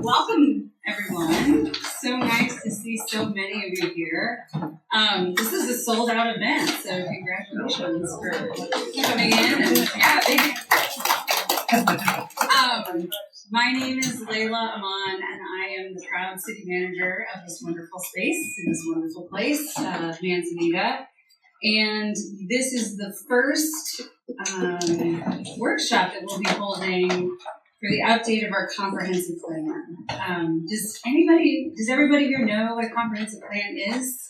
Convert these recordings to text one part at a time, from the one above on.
Welcome, everyone. So nice to see so many of you here. This is a sold-out event, so congratulations for coming in. And my name is Layla Aman, and I am the proud city manager of this wonderful space, in this wonderful place, Manzanita. And this is the first workshop that we'll be holding for the update of our comprehensive plan. Does everybody here know what a comprehensive plan is?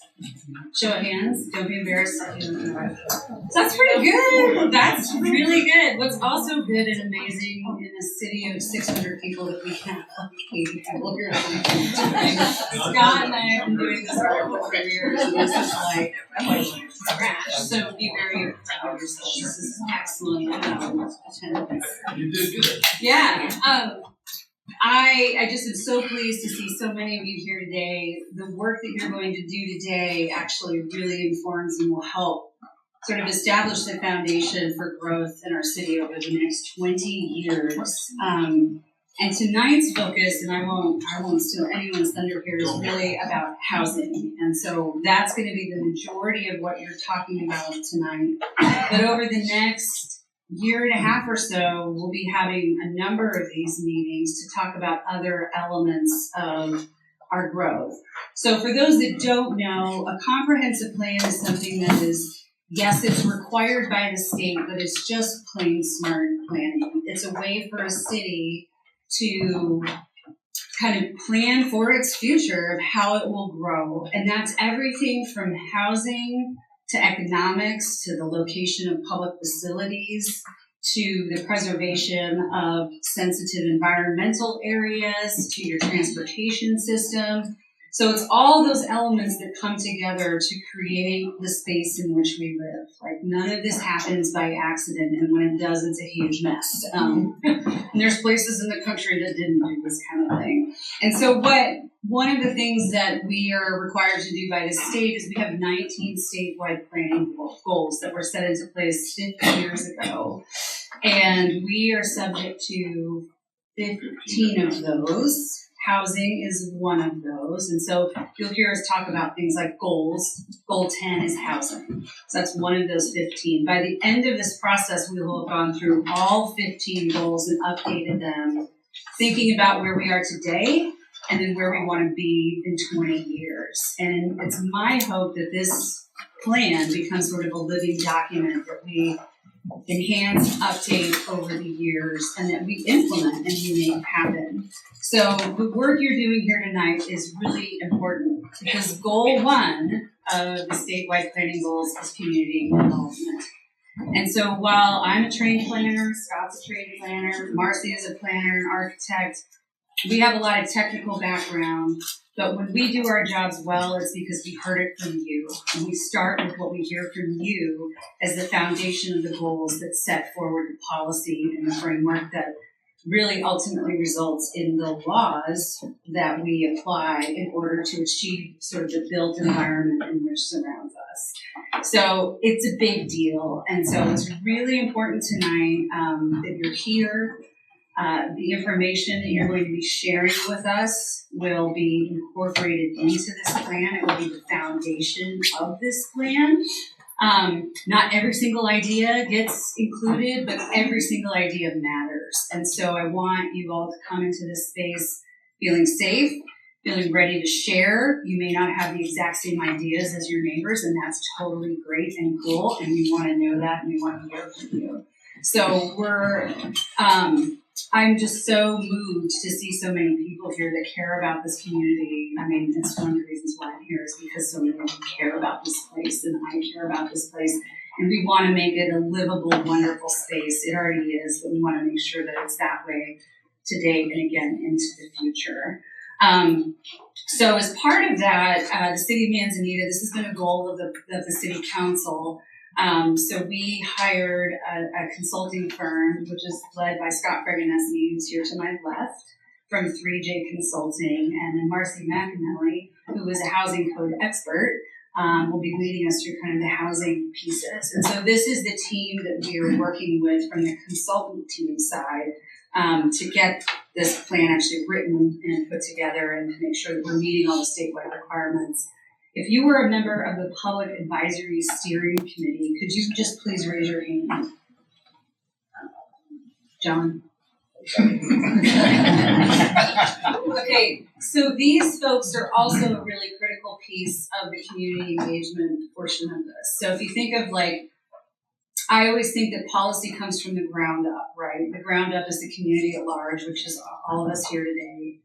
Show of hands. Don't be embarrassed. That's pretty good. That's really good. What's also good and amazing in a city of 600 people that we have 80 people here. Scott and I have been doing this for years, and this is like scratch. So be very proud of yourself. This is excellent attendance. You did good. Yeah. I just am so pleased to see so many of you here today. The work that you're going to do today actually really informs and will help sort of establish the foundation for growth in our city over the next 20 years. And tonight's focus, and I won't steal anyone's thunder here, is really about housing. And so that's going to be the majority of what you're talking about tonight. But over the next year and a half or so, we'll be having a number of these meetings to talk about other elements of our growth. So for those that don't know, a comprehensive plan is something that is, yes, it's required by the state, but it's just plain smart planning. It's a way for a city to kind of plan for its future of how it will grow. And that's everything from housing to economics, to the location of public facilities, to the preservation of sensitive environmental areas, to your transportation system. So it's all those elements that come together to create the space in which we live. Like, none of this happens by accident, and when it does, it's a huge mess. And there's places in the country that didn't do this kind of thing. And so one of the things that we are required to do by the state is we have 19 statewide planning goals that were set into place 50 years ago. And we are subject to 15 of those. Housing is one of those. And so you'll hear us talk about things like goals. Goal 10 is housing. So that's one of those 15. By the end of this process, we will have gone through all 15 goals and updated them, thinking about where we are today and then where we want to be in 20 years. And it's my hope that this plan becomes sort of a living document that we enhance, update over the years, and that we implement and we make happen. So the work you're doing here tonight is really important because goal 1 of the statewide planning goals is community involvement. And so while I'm a trained planner, Scott's a trained planner, Marcy is a planner and architect, we have a lot of technical background, but when we do our jobs well, it's because we heard it from you. And we start with what we hear from you as the foundation of the goals that set forward the policy and the framework that really ultimately results in the laws that we apply in order to achieve sort of the built environment in which surrounds us. So it's a big deal. And so it's really important tonight that you're here. The information that you're going to be sharing with us will be incorporated into this plan. It will be the foundation of this plan. Not every single idea gets included, but every single idea matters. And so I want you all to come into this space feeling safe, feeling ready to share. You may not have the exact same ideas as your neighbors, and that's totally great and cool. And we want to know that, and we want to hear from you. So I'm just so moved to see so many people here that care about this community. I mean, it's one of the reasons why I'm here is because so many of you care about this place, and I care about this place. And we want to make it a livable, wonderful space. It already is, but we want to make sure that it's that way today and again into the future. So as part of that, the City of Manzanita, this has been a goal of the City Council. So we hired a consulting firm, which is led by Scott Freganesi, who's here to my left, from 3J Consulting, and then Marcy McAnally, who is a housing code expert, will be leading us through kind of the housing pieces. And so this is the team that we are working with from the consultant team side to get this plan actually written and put together and to make sure that we're meeting all the statewide requirements. If you were a member of the Public Advisory Steering Committee, could you just please raise your hand? John? Okay, so these folks are also a really critical piece of the community engagement portion of this. So if you think of I always think that policy comes from the ground up, right? The ground up is the community at large, which is all of us here today.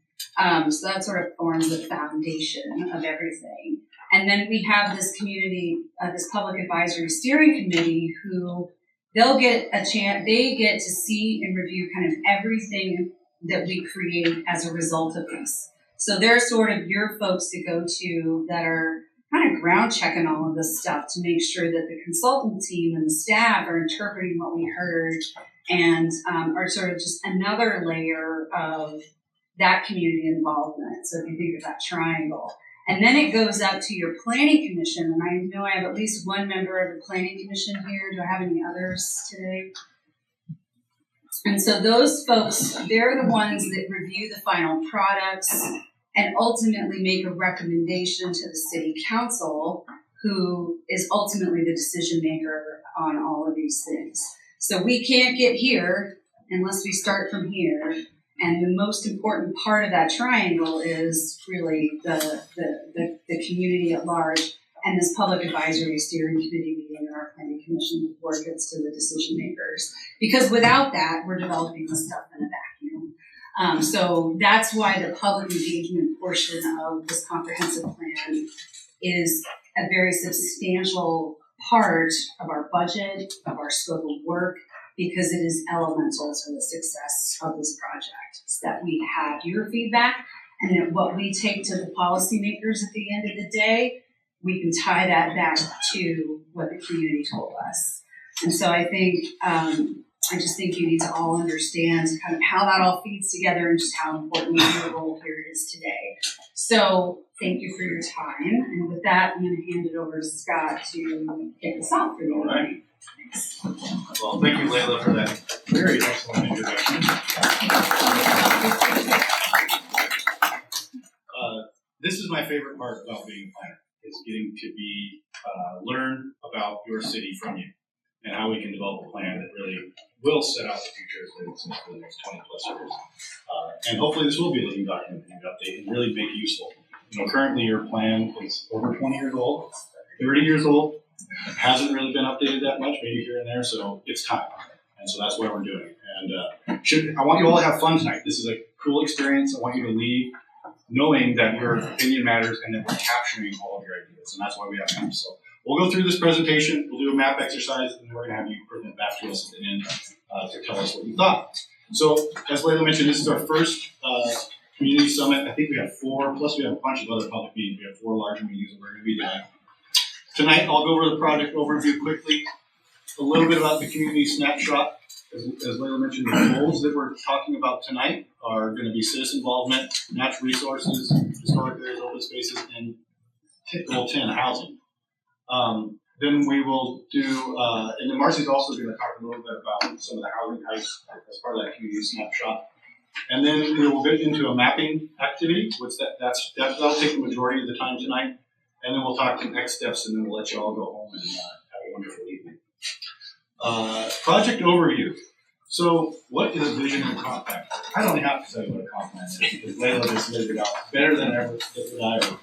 So that sort of forms the foundation of everything. And then we have this community, this Public Advisory Steering Committee who they'll get a chance, they get to see and review kind of everything that we create as a result of this. So they're sort of your folks to go to that are kind of ground checking all of this stuff to make sure that the consultant team and the staff are interpreting what we heard and are sort of just another layer of that community involvement. So if you think of that triangle. And then it goes up to your planning commission. And I know I have at least one member of the planning commission here. Do I have any others today? And so those folks, they're the ones that review the final products and ultimately make a recommendation to the city council, who is ultimately the decision maker on all of these things. So we can't get here unless we start from here. And the most important part of that triangle is really the community at large and this Public Advisory Steering Committee meeting and our planning commission before it gets to the decision makers. Because without that, we're developing this stuff in a vacuum. So that's why the public engagement portion of this comprehensive plan is a very substantial part of our budget, of our scope of work, because it is elemental to the success of this project. It's that we have your feedback, and that what we take to the policymakers at the end of the day, we can tie that back to what the community told us. And so I think, I just think you need to all understand kind of how that all feeds together and just how important your role here is today. So thank you for your time. And with that, I'm going to hand it over to Scott to kick us off for you. Right. Well, thank you, Layla, for that very excellent introduction. This is my favorite part about being a planner, is getting to learn about your city from you and how we can develop a plan that really will set out the future as it exists for the next 20 plus years. And hopefully this will be a living document that you can update and really make useful. Currently your plan is over 20 years old, 30 years old. It hasn't really been updated that much, maybe here and there, so it's time. And so that's why we're doing it. And I want you all to have fun tonight. This is a cool experience. I want you to leave knowing that your opinion matters and that we're capturing all of your ideas. And that's why we have maps. So we'll go through this presentation. We'll do a map exercise, and then we're going to have you present back to us at the end to tell us what you thought. So as Layla mentioned, this is our first community summit. I think we have 4, plus we have a bunch of other public meetings. We have 4 larger meetings that we're going to be doing. Tonight, I'll go over the project overview quickly, a little bit about the community snapshot. As Layla mentioned, the goals that we're talking about tonight are going to be citizen involvement, natural resources, historic areas, open spaces, and goal 10, housing. Then we will do, and then Marcy's also going to talk a little bit about some of the housing types as part of that community snapshot. And then we will get into a mapping activity, which that'll take the majority of the time tonight. And then we'll talk to next steps, and then we'll let you all go home and have a wonderful evening. Project overview. So, what is a vision and comp plan? I don't have to tell you what a comp plan is because Layla just laid it out better than ever did I ever.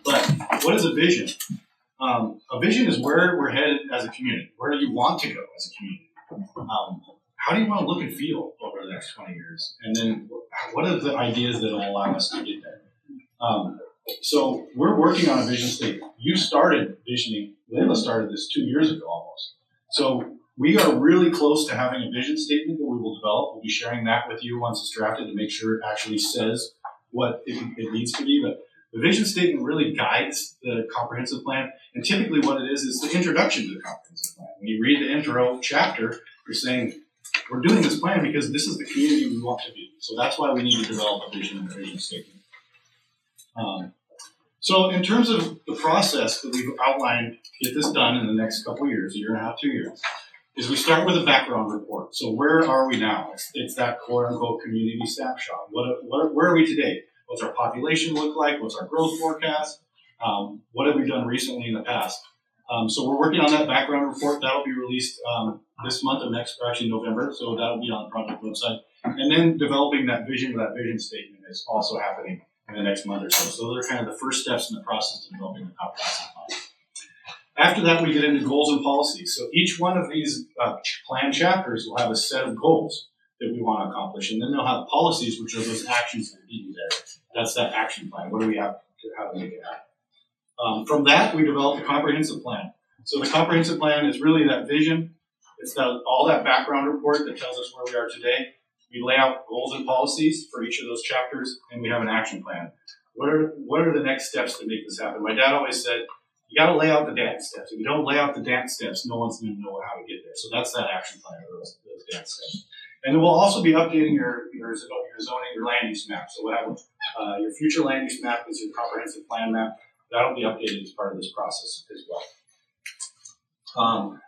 But what is a vision? A vision is where we're headed as a community. Where do you want to go as a community? How do you want to look and feel over the next 20 years? And then, what are the ideas that will allow us to get there? So we're working on a vision statement. You started visioning, Layla started this 2 years ago almost. So we are really close to having a vision statement that we will develop. We'll be sharing that with you once it's drafted to make sure it actually says what it needs to be. But the vision statement really guides the comprehensive plan. And typically what it is the introduction to the comprehensive plan. When you read the intro chapter, you're saying, we're doing this plan because this is the community we want to be. So that's why we need to develop a vision and a vision statement. So in terms of the process that we've outlined to get this done in the next couple of years, 1.5 to 2 years, is we start with a background report. So where are we now? It's that quote-unquote community snapshot. Where are we today? What's our population look like? What's our growth forecast? What have we done recently in the past? So we're working on that background report. That'll be released this month or next, or actually November. So that'll be on the project website. And then developing that vision statement is also happening in the next month or so. So those are kind of the first steps in the process of developing the comprehensive plan. After that, we get into goals and policies. So each one of these plan chapters will have a set of goals that we want to accomplish. And then they'll have policies, which are those actions that you there. That's that action plan. What do we have to, how to make it happen? From that, we develop a comprehensive plan. So the comprehensive plan is really that vision. It's all that background report that tells us where we are today. We lay out goals and policies for each of those chapters, and we have an action plan. What are the next steps to make this happen? My dad always said, you got to lay out the dance steps. If you don't lay out the dance steps, no one's going to know how to get there. So that's that action plan, or those dance steps. And then we'll also be updating your zoning, your land use map. So we'll have your future land use map is your comprehensive plan map. That'll be updated as part of this process as well.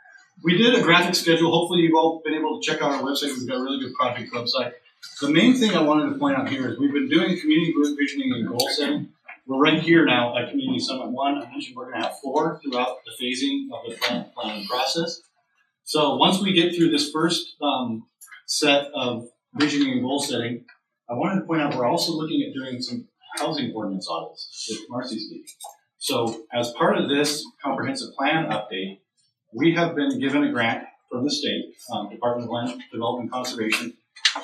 We did a graphic schedule. Hopefully you've all been able to check out our website. We've got a really good project website. The main thing I wanted to point out here is we've been doing community visioning and goal setting. We're right here now at Community Summit 1. I mentioned we're going to have 4 throughout the phasing of the planning process. So once we get through this first set of visioning and goal setting, I wanted to point out we're also looking at doing some housing ordinance audits that Marcy's leading. So as part of this comprehensive plan update, we have been given a grant from the state, Department of Land Development and Conservation,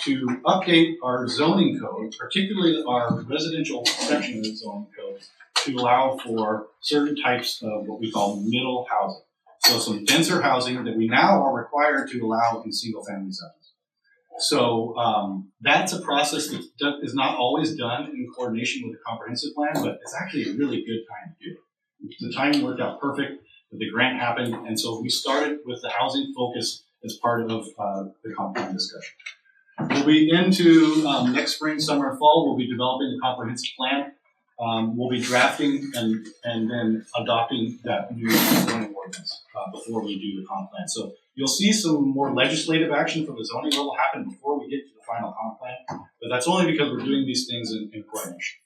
to update our zoning code, particularly our residential section of the zoning code, to allow for certain types of what we call middle housing. So some denser housing that we now are required to allow in single-family zones. So that's a process that is not always done in coordination with the comprehensive plan, but it's actually a really good time to do it. The timing worked out perfect. The grant happened, and so we started with the housing focus as part of the comp plan discussion. We'll be into next spring, summer, and fall. We'll be developing a comprehensive plan. We'll be drafting and then adopting that new zoning ordinance before we do the comp plan. So you'll see some more legislative action from the zoning level happen before we get to the final comp plan, but that's only because we're doing these things in coordination.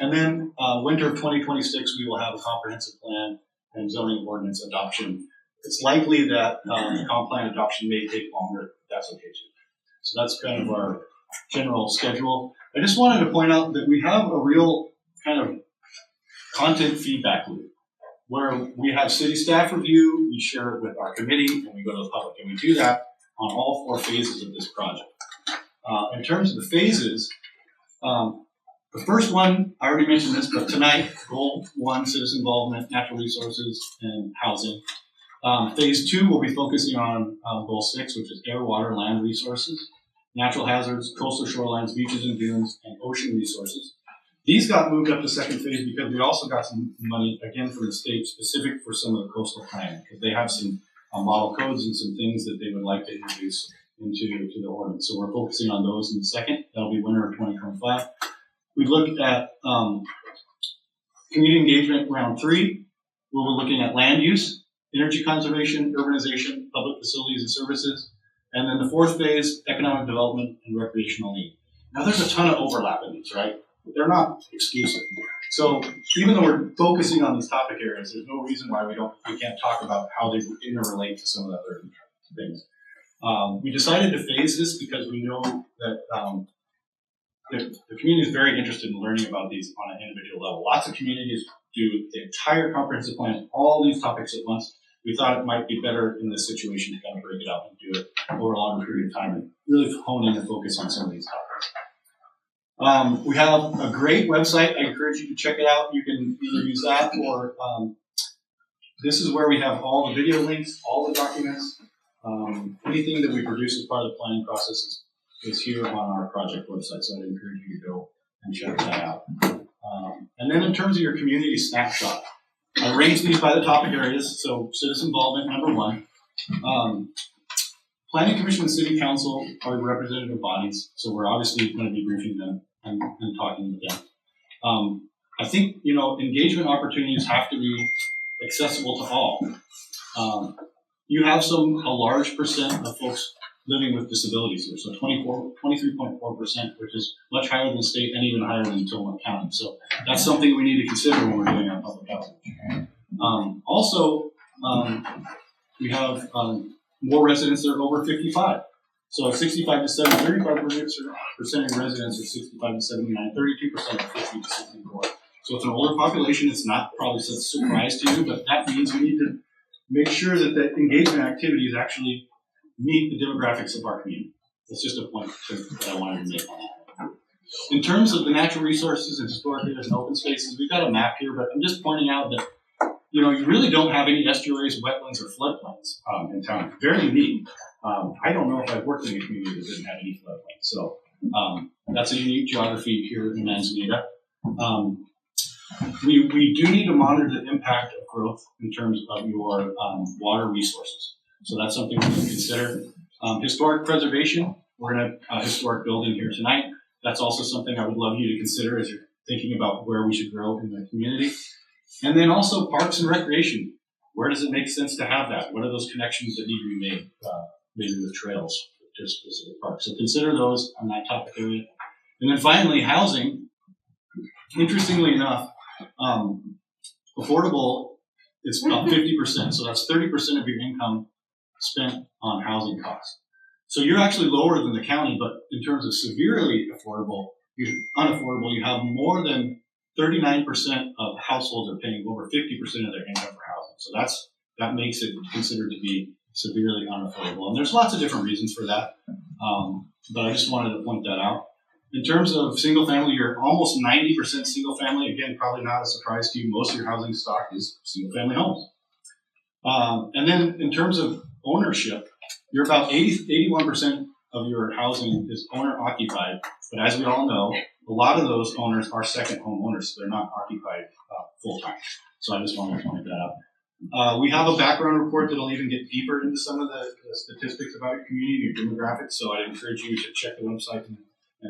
And then winter of 2026, we will have a comprehensive plan and zoning ordinance adoption. It's likely that the comp plan adoption may take longer. That's okay too. So that's kind of our general schedule. I just wanted to point out that we have a real kind of content feedback loop where we have city staff review, we share it with our committee, and we go to the public. And we do that on all 4 phases of this project. In terms of the phases, the first one, I already mentioned this, but tonight, goal 1, citizen involvement, natural resources, and housing. Phase 2 will be focusing on goal 6, which is air, water, land resources, natural hazards, coastal shorelines, beaches and dunes, and ocean resources. These got moved up to second phase because we also got some money, again, from the state specific for some of the coastal planning, because they have some model codes and some things that they would like to introduce into the ordinance. So we're focusing on those in the second. That'll be winter of 2025. We looked at community engagement round 3, where we're looking at land use, energy conservation, urbanization, public facilities and services, and then the 4th phase, economic development and recreational need. Now there's a ton of overlap in these, right? They're not exclusive. So even though we're focusing on these topic areas, there's no reason why we can't talk about how they interrelate to some of the other things. We decided to phase this because we know that the community is very interested in learning about these on an individual level. Lots of communities do the entire comprehensive plan, all these topics at once. We thought it might be better in this situation to kind of break it up and do it over a longer period of time and really hone in and focus on some of these topics. We have a great website. I encourage you to check it out. You can either use that or this is where we have all the video links, all the documents. Anything that we produce as part of the planning process is here on our project website, so I'd encourage you to go and check that out. And then in terms of your community snapshot, I arranged these by the topic areas. So citizen involvement, number 1. Planning Commission and City Council are the representative bodies, so we're obviously going to be briefing them and talking with them. I think, engagement opportunities have to be accessible to all. you have a large percent of folks living with disabilities here. So 23.4%, which is much higher than state and even higher than Tillamook County. So that's something we need to consider when we're doing our public housing. We have more residents that are over 55. So 65 to 70, 35% of residents are 65 to 79, 32% are 50 to 64. So it's an older population. It's not probably such a surprise to you, but that means we need to make sure that the engagement activities actually meet the demographics of our community. That's just a point that I wanted to make on that. In terms of the natural resources and historic areas and open spaces, we've got a map here, but I'm just pointing out that you really don't have any estuaries, wetlands, or floodplains in town. Very unique. I don't know if I've worked in a community that didn't have any floodplains. So that's a unique geography here in Manzanita. We do need to monitor the impact of growth in terms of your water resources. So that's something we can consider. Historic preservation, we're in a historic building here tonight. That's also something I would love you to consider as you're thinking about where we should grow in the community. And then also parks and recreation. Where does it make sense to have that? What are those connections that need to be made, maybe with trails, just specific parks? So consider those on that topic area. And then finally, housing. Interestingly enough, affordable is about 50%. So that's 30% of your income spent on housing costs. So you're actually lower than the county, but in terms of severely unaffordable, you have more than 39% of households are paying over 50% of their income for housing. So that makes it considered to be severely unaffordable. And there's lots of different reasons for that, but I just wanted to point that out. In terms of single family, you're almost 90% single family. Again, probably not a surprise to you. Most of your housing stock is single family homes. And then in terms of ownership, you're about 81% of your housing is owner occupied. But as we all know, a lot of those owners are second home owners. So they're not occupied full time. So I just wanted to point that out. We have a background report that'll even get deeper into some of the statistics about your community, your demographics. So I encourage you to check the website and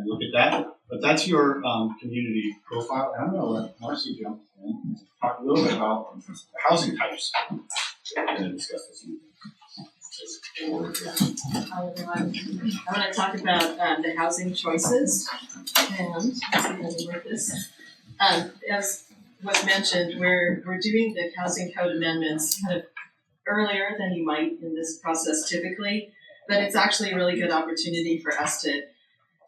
look at that. But that's your community profile. And I'm going to let Marcy jump in and talk a little bit about the housing types. We're going to discuss this. Hi everyone. I want to talk about the housing choices, and let's see how to work this. As was mentioned, we're doing the housing code amendments kind of earlier than you might in this process typically, but it's actually a really good opportunity for us to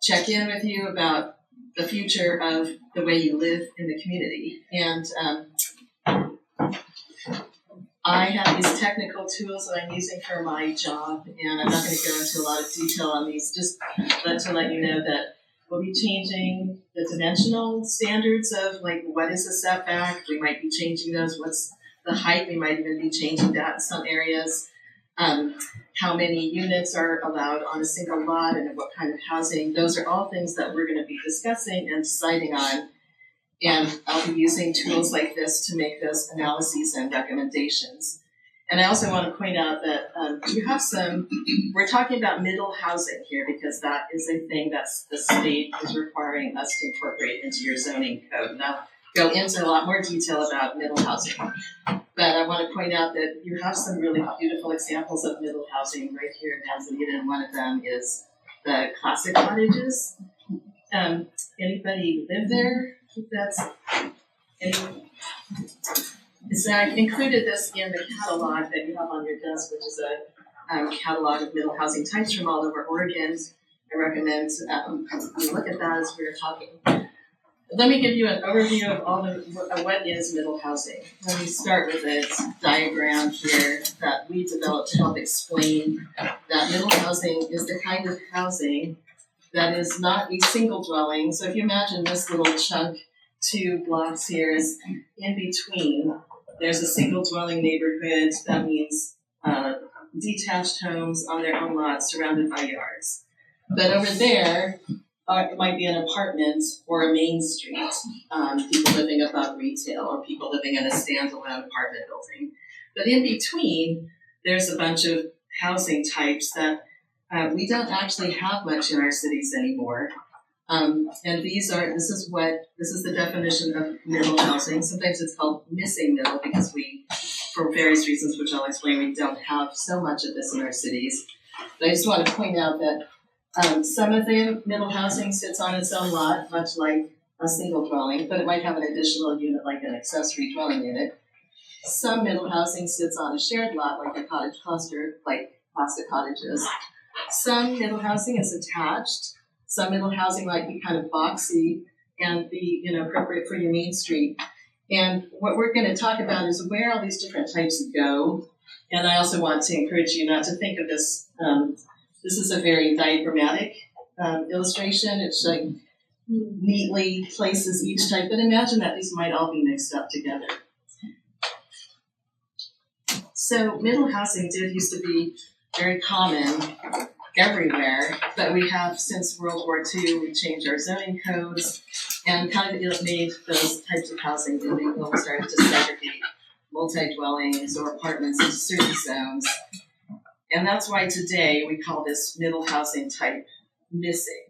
check in with you about the future of the way you live in the community. And I have these technical tools that I'm using for my job, and I'm not going to go into a lot of detail on these, just to let you know that we'll be changing the dimensional standards of like what is a setback. We might be changing those. What's the height? We might even be changing that in some areas. How many units are allowed on a single lot and what kind of housing. Those are all things that we're going to be discussing and deciding on. And I'll be using tools like this to make those analyses and recommendations. And I also want to point out that we're talking about middle housing here because that is a thing that the state is requiring us to incorporate into your zoning code. And I'll go into a lot more detail about middle housing. But I want to point out that you have some really beautiful examples of middle housing right here in Manzanita, and one of them is the classic cottages. Anybody live there? So I included this in the catalog that you have on your desk, which is a catalog of middle housing types from all over Oregon. I recommend you look at that as we were talking. Let me give you an overview of what is middle housing. Let me start with a diagram here that we developed to help explain that middle housing is the kind of housing that is not a single dwelling. So if you imagine this little chunk, 2 blocks here is in between. There's a single dwelling neighborhood. That means detached homes on their own lots surrounded by yards. But over there, it might be an apartment or a main street, people living above retail or people living in a standalone apartment building. But in between, there's a bunch of housing types that we don't actually have much in our cities anymore. And this is the definition of middle housing. Sometimes it's called missing middle because for various reasons, which I'll explain, we don't have so much of this in our cities. But I just want to point out that some of the middle housing sits on its own lot, much like a single dwelling, but it might have an additional unit like an accessory dwelling unit. Some middle housing sits on a shared lot, like a cottage cluster, like classic cottages. Some middle housing is attached. Some middle housing might be kind of boxy and be, appropriate for your main street. And what we're going to talk about is where all these different types go. And I also want to encourage you not to think of this. This is a very diagrammatic illustration. It's like neatly places each type, but imagine that these might all be mixed up together. So middle housing used to be very common everywhere, but we have, since World War II, we've changed our zoning codes and kind of made those types of housing illegal. We started to segregate multi-dwellings or apartments into certain zones. And that's why today we call this middle housing type missing.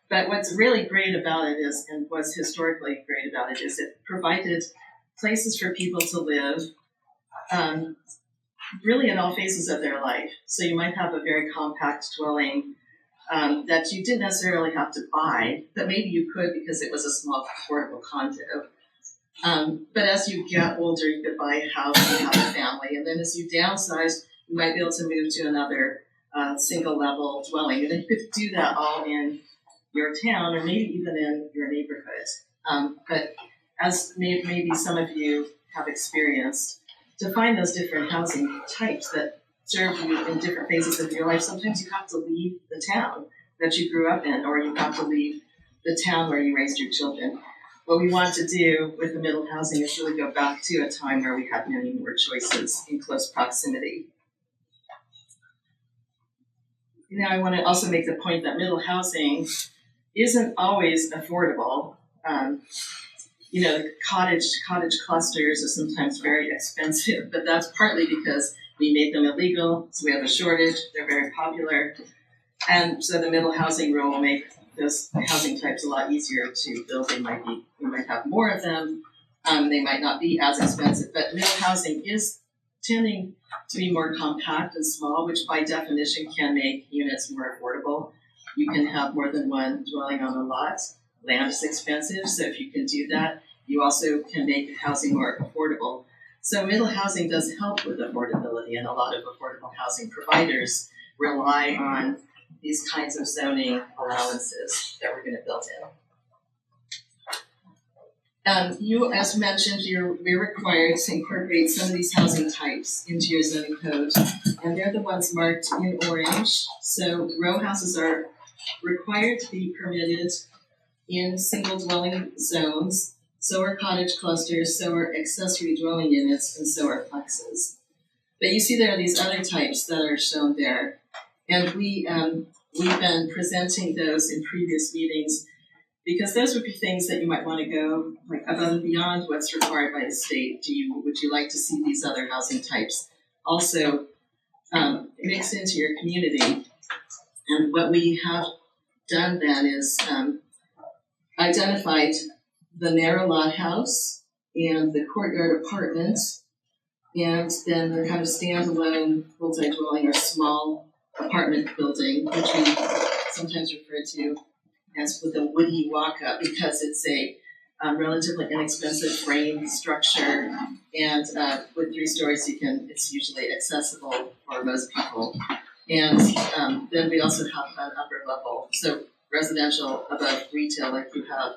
But what's really great about it is, and what's historically great about it is, it provided places for people to live really in all phases of their life. So you might have a very compact dwelling that you didn't necessarily have to buy, but maybe you could because it was a small, affordable condo. But as you get older, you could buy a house and have a family. And then as you downsize, you might be able to move to another single-level dwelling. And you could do that all in your town or maybe even in your neighborhood. But as maybe some of you have experienced, to find those different housing types that serve you in different phases of your life, sometimes you have to leave the town that you grew up in, or you have to leave the town where you raised your children. What we want to do with the middle housing is really go back to a time where we had many more choices in close proximity. Now, I want to also make the point that middle housing isn't always affordable. Cottage clusters are sometimes very expensive, but that's partly because we made them illegal, so we have a shortage. They're very popular, and so the middle housing rule will make those housing types a lot easier to build. We might have more of them. They might not be as expensive, but middle housing is tending to be more compact and small, which by definition can make units more affordable. You can have more than one dwelling on a lot. Land is expensive, so if you can do that, you also can make housing more affordable. So middle housing does help with affordability, and a lot of affordable housing providers rely on these kinds of zoning allowances that we're going to build in. You, as mentioned, we're required to incorporate some of these housing types into your zoning code, and they're the ones marked in orange. So row houses are required to be permitted in single dwelling zones. So are cottage clusters, so are accessory dwelling units, and so are plexes. But you see there are these other types that are shown there. And we've been presenting those in previous meetings because those would be things that you might want to go like above and beyond what's required by the state. Would you like to see these other housing types also mixed into your community? And what we have done then is identified the narrow lot house and the courtyard apartment, and then the kind of standalone multi-dwelling or small apartment building, which we sometimes refer to as with a woody walk-up because it's a relatively inexpensive frame structure, and with 3 stories, it's usually accessible for most people. And then we also have an upper level, so residential above retail, like you have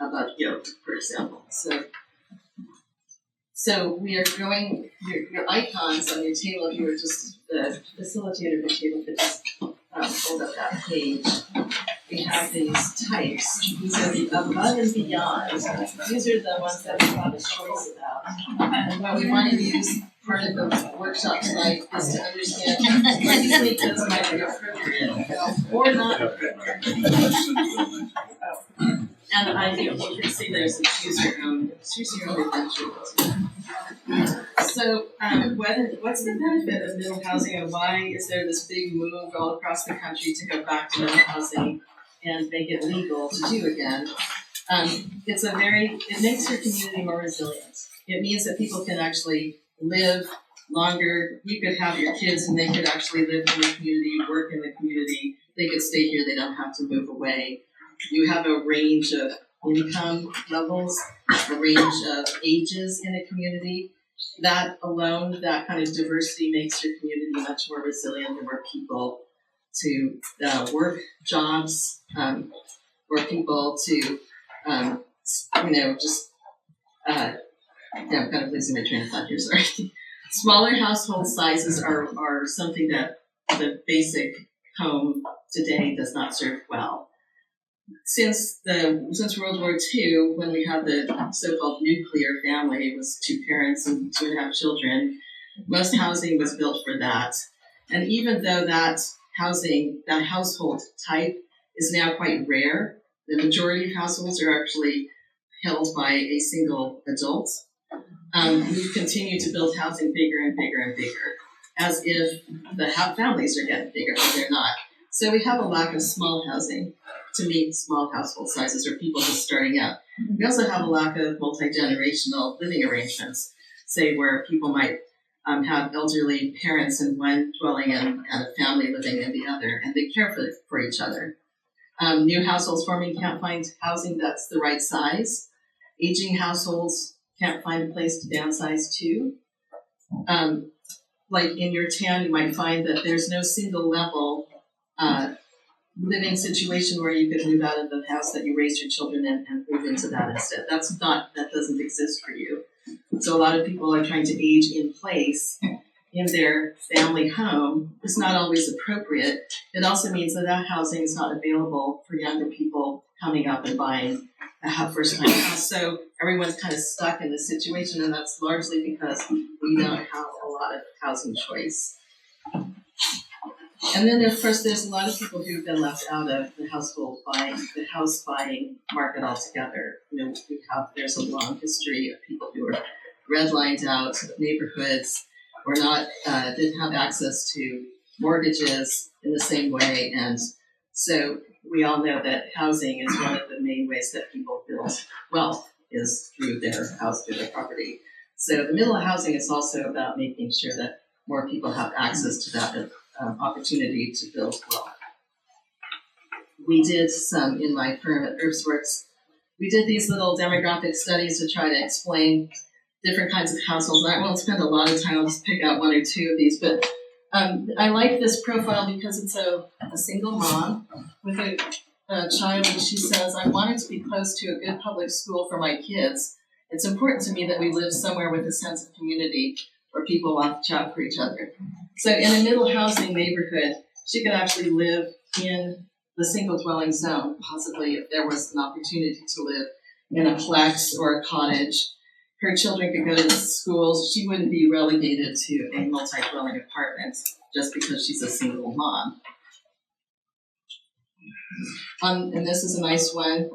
above Yoke, for example. So we are going, your icons on your table, if you were just the facilitator of the table could just hold up that page. We have these types. These are the above and beyond. These are the ones that we have a choice about. And what we want to use part of the workshop tonight is to understand what you think those might be appropriate or not. And you can see there's a choose your own adventure. So what's the benefit of middle housing, and why is there this big move all across the country to go back to middle housing? and make it legal to do again, it makes your community more resilient. It means that people can actually live longer. You could have your kids and they could actually live in the community, work in the community. They could stay here, they don't have to move away. You have a range of income levels, a range of ages in a community. That alone, that kind of diversity makes your community much more resilient. There are people to work jobs, or people to, I'm kind of losing my train of thought here, sorry. Smaller household sizes are something that the basic home today does not serve well. Since World War II, when we had the so-called nuclear family, it was 2 parents and 2.5 children, most housing was built for that. And even though that household type is now quite rare, the majority of households are actually held by a single adult. We've continued to build housing bigger and bigger and bigger, as if the families are getting bigger, but they're not. So we have a lack of small housing to meet small household sizes or people just starting out. We also have a lack of multi-generational living arrangements, say where people might have elderly parents in one dwelling and a family living in the other, and they care for each other. New households forming can't find housing that's the right size. Aging households can't find a place to downsize to. Like in your town, you might find that there's no single level living situation where you could move out of the house that you raised your children in and move into that instead. That doesn't exist for you. So a lot of people are trying to age in place in their family home. It's not always appropriate. It also means that housing is not available for younger people coming up and buying a first-time house. So everyone's kind of stuck in this situation, and that's largely because we don't have a lot of housing choice. And then, of course, there's a lot of people who've been left out of the house buying market altogether. There's a long history of people who are redlined out of neighborhoods or didn't have access to mortgages in the same way. And so we all know that housing is one of the main ways that people build wealth is through their house, through their property. So the middle of housing is also about making sure that more people have access to that opportunity to build wealth. We did some in my firm at Earthsworks. We did these little demographic studies to try to explain different kinds of households. I won't spend a lot of time, I'll just pick out 1 or 2 of these, but I like this profile because it's a single mom with a child, and she says, I wanted to be close to a good public school for my kids. It's important to me that we live somewhere with a sense of community where people watch out for each other. So in a middle housing neighborhood, she could actually live in the single dwelling zone, possibly if there was an opportunity to live in a plex or a cottage. Her children could go to schools. She wouldn't be relegated to a multi-dwelling apartment just because she's a single mom. And this is a nice one.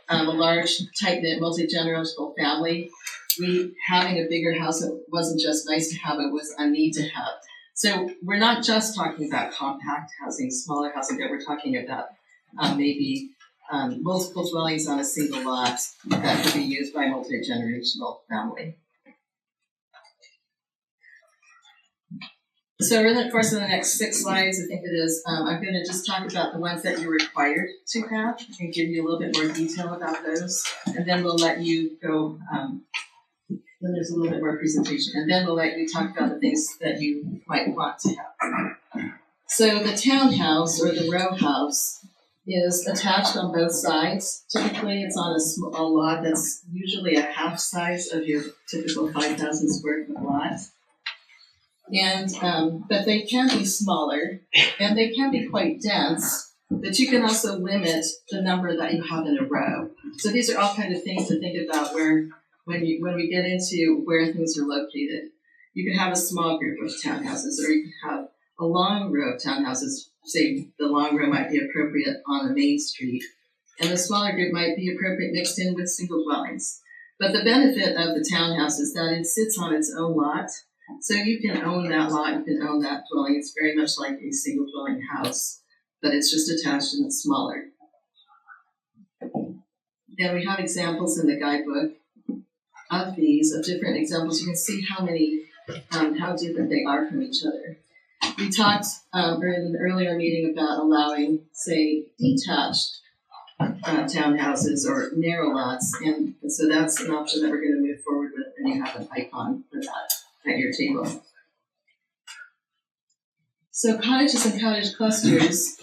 A large, tight-knit, multi-generational family. Having a bigger house, it wasn't just nice to have, it was a need to have. So we're not just talking about compact housing, smaller housing, but we're talking about maybe multiple dwellings on a single lot that could be used by a multi-generational family. So in the course of the next 6 slides, I think it is, I'm going to just talk about the ones that you're required to have and give you a little bit more detail about those. And then we'll let you go, then there's a little bit more presentation. And then we'll let you talk about the things that you might want to have. So the townhouse or the row house is attached on both sides. Typically, it's on a lot that's usually a half size of your typical 5,000 square foot lot. And but they can be smaller, and they can be quite dense. But you can also limit the number that you have in a row. So these are all kind of things to think about when we get into where things are located. You could have a small group of townhouses, or you could have a long row of townhouses. Say the long row might be appropriate on a main street, and the smaller group might be appropriate mixed in with single dwellings. But the benefit of the townhouse is that it sits on its own lot, so you can own that lot, you can own that dwelling. It's very much like a single dwelling house, but it's just attached and it's smaller. And we have examples in the guidebook of these, of different examples. You can see how many, how different they are from each other. We talked in an earlier meeting about allowing, say, detached townhouses or narrow lots, and so that's an option that we're going to move forward with, and you have an icon for that at your table. So cottages and cottage clusters,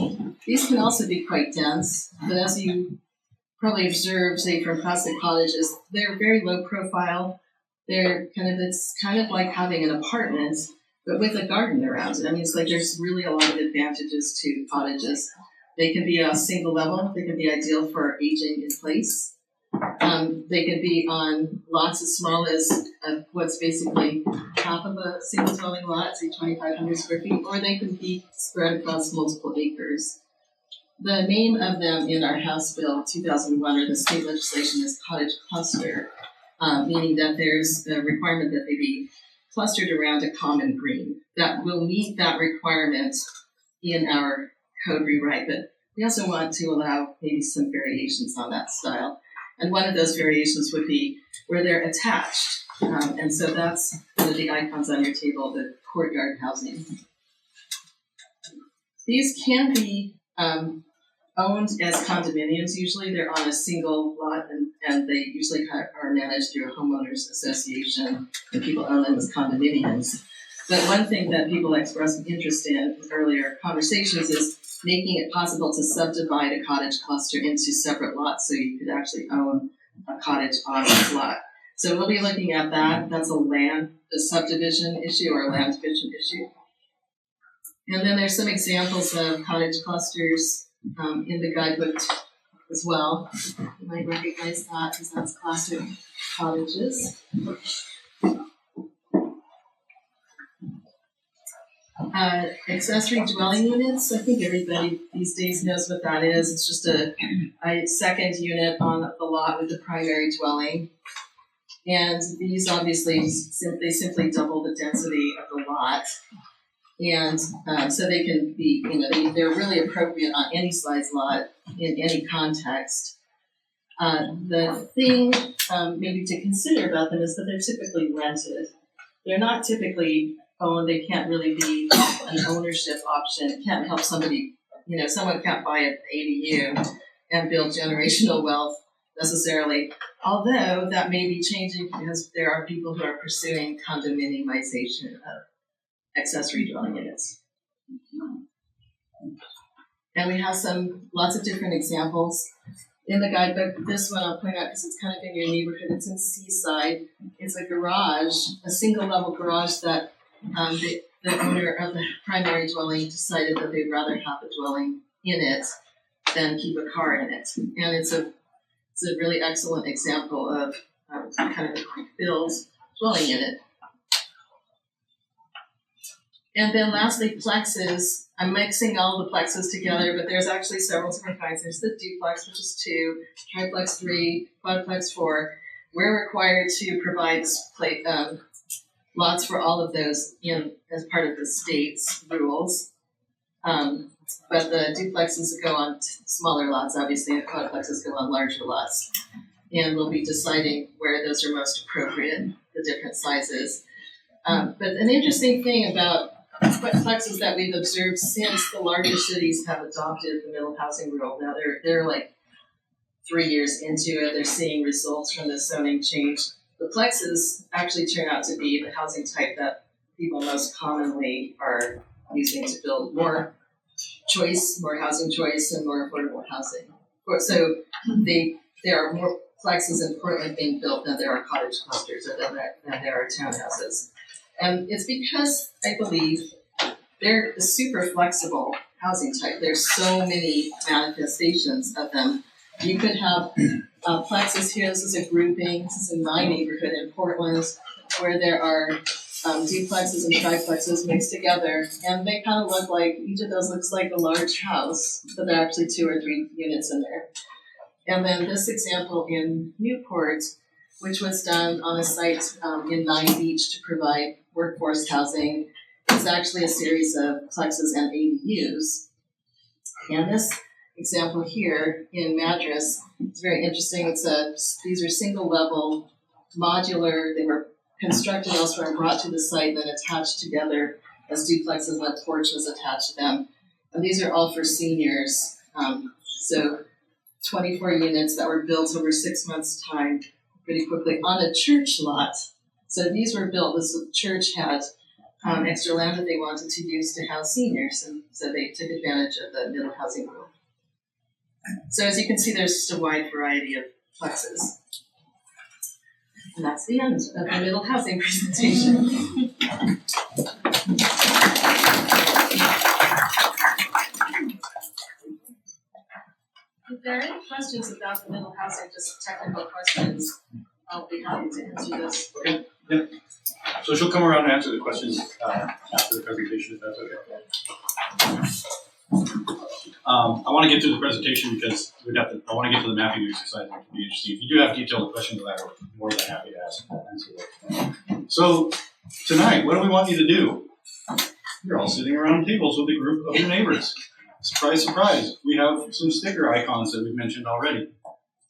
these can also be quite dense, but as you probably observed, say, from classic cottages, they're very low profile. It's kind of like having an apartment, but with a garden around it. I mean, it's like there's really a lot of advantages to cottages. They can be a single level. They can be ideal for aging in place. They can be on lots as small as what's basically half of a single dwelling lot, say 2,500 square feet, or they can be spread across multiple acres. The name of them in our House Bill 2001, or the state legislation, is cottage cluster, meaning that there's a requirement that they be clustered around a common green. That will meet that requirement in our code rewrite, but we also want to allow maybe some variations on that style. And one of those variations would be where they're attached. And so that's one of the icons on your table, the courtyard housing. These can be owned as condominiums. Usually they're on a single lot, and they usually are managed through a homeowners association, and people own them as condominiums. But one thing that people expressed interest in earlier conversations is making it possible to subdivide a cottage cluster into separate lots, so you could actually own a cottage on this lot. So we'll be looking at that. That's a subdivision issue or a land division issue. And then there's some examples of cottage clusters in the guidebook as well. You might recognize that because that's classic cottages. Accessory dwelling units, I think everybody these days knows what that is. It's just a second unit on the lot with the primary dwelling. And these obviously simply double the density of the lot. And so they can be, they're really appropriate on any size lot in any context. The thing maybe to consider about them is that they're typically rented. They're not typically owned. They can't really be an ownership option. It can't help somebody, someone can't buy an ADU and build generational wealth necessarily. Although that may be changing because there are people who are pursuing condominiumization of accessory dwelling units. And we have lots of different examples in the guidebook. This one I'll point out because it's kind of in your neighborhood. It's in Seaside. It's a garage, a single level garage that the owner of the primary dwelling decided that they'd rather have a dwelling in it than keep a car in it. And it's a really excellent example of kind of a quick build dwelling unit. And then lastly, plexes. I'm mixing all the plexes together, but there's actually several different kinds. There's the duplex, which is 2, triplex 3, quadplex 4. We're required to provide lots for all of those as part of the state's rules. But the duplexes go on smaller lots, obviously, and quadplexes go on larger lots. And we'll be deciding where those are most appropriate, the different sizes. But an interesting thing about plexes that we've observed since the larger cities have adopted the middle housing rule. Now they're like 3 years into it. They're seeing results from the zoning change. The plexes actually turn out to be the housing type that people most commonly are using to build more choice, more housing choice, and more affordable housing. So there are more plexes in Portland being built than there are cottage clusters or than there are townhouses. And it's because I believe they're a super flexible housing type. There's so many manifestations of them. You could have plexes here. This is a grouping. This is in my neighborhood in Portland, where there are duplexes and triplexes mixed together, and they kind of look like, each of those looks like a large house, but there are actually 2 or 3 units in there. And then this example in Newport, which was done on a site in Nine Beach to provide workforce housing, is actually a series of plexes and ADUs. And this example here in Madras. It's very interesting. These are single level, modular. They were constructed elsewhere and brought to the site, then attached together as duplexes, and a porch was attached to them. And these are all for seniors. So 24 units that were built over 6 months' time, pretty quickly, on a church lot. So these were built, this church had extra land that they wanted to use to house seniors, and so they took advantage of the middle housing rule. So as you can see, there's just a wide variety of plexes. And that's the end of the middle housing presentation. If there are any questions about the middle housing, just technical questions, I'll be happy to answer this. Okay. Yeah. So she'll come around and answer the questions after the presentation, if that's okay. I want to get to the presentation because I want to get to the mapping exercise, which would be interesting. If you do have detailed questions about it, we're more than happy to answer them. So tonight, what do we want you to do? You're all sitting around tables with a group of your neighbors. Surprise, surprise. We have some sticker icons that we've mentioned already.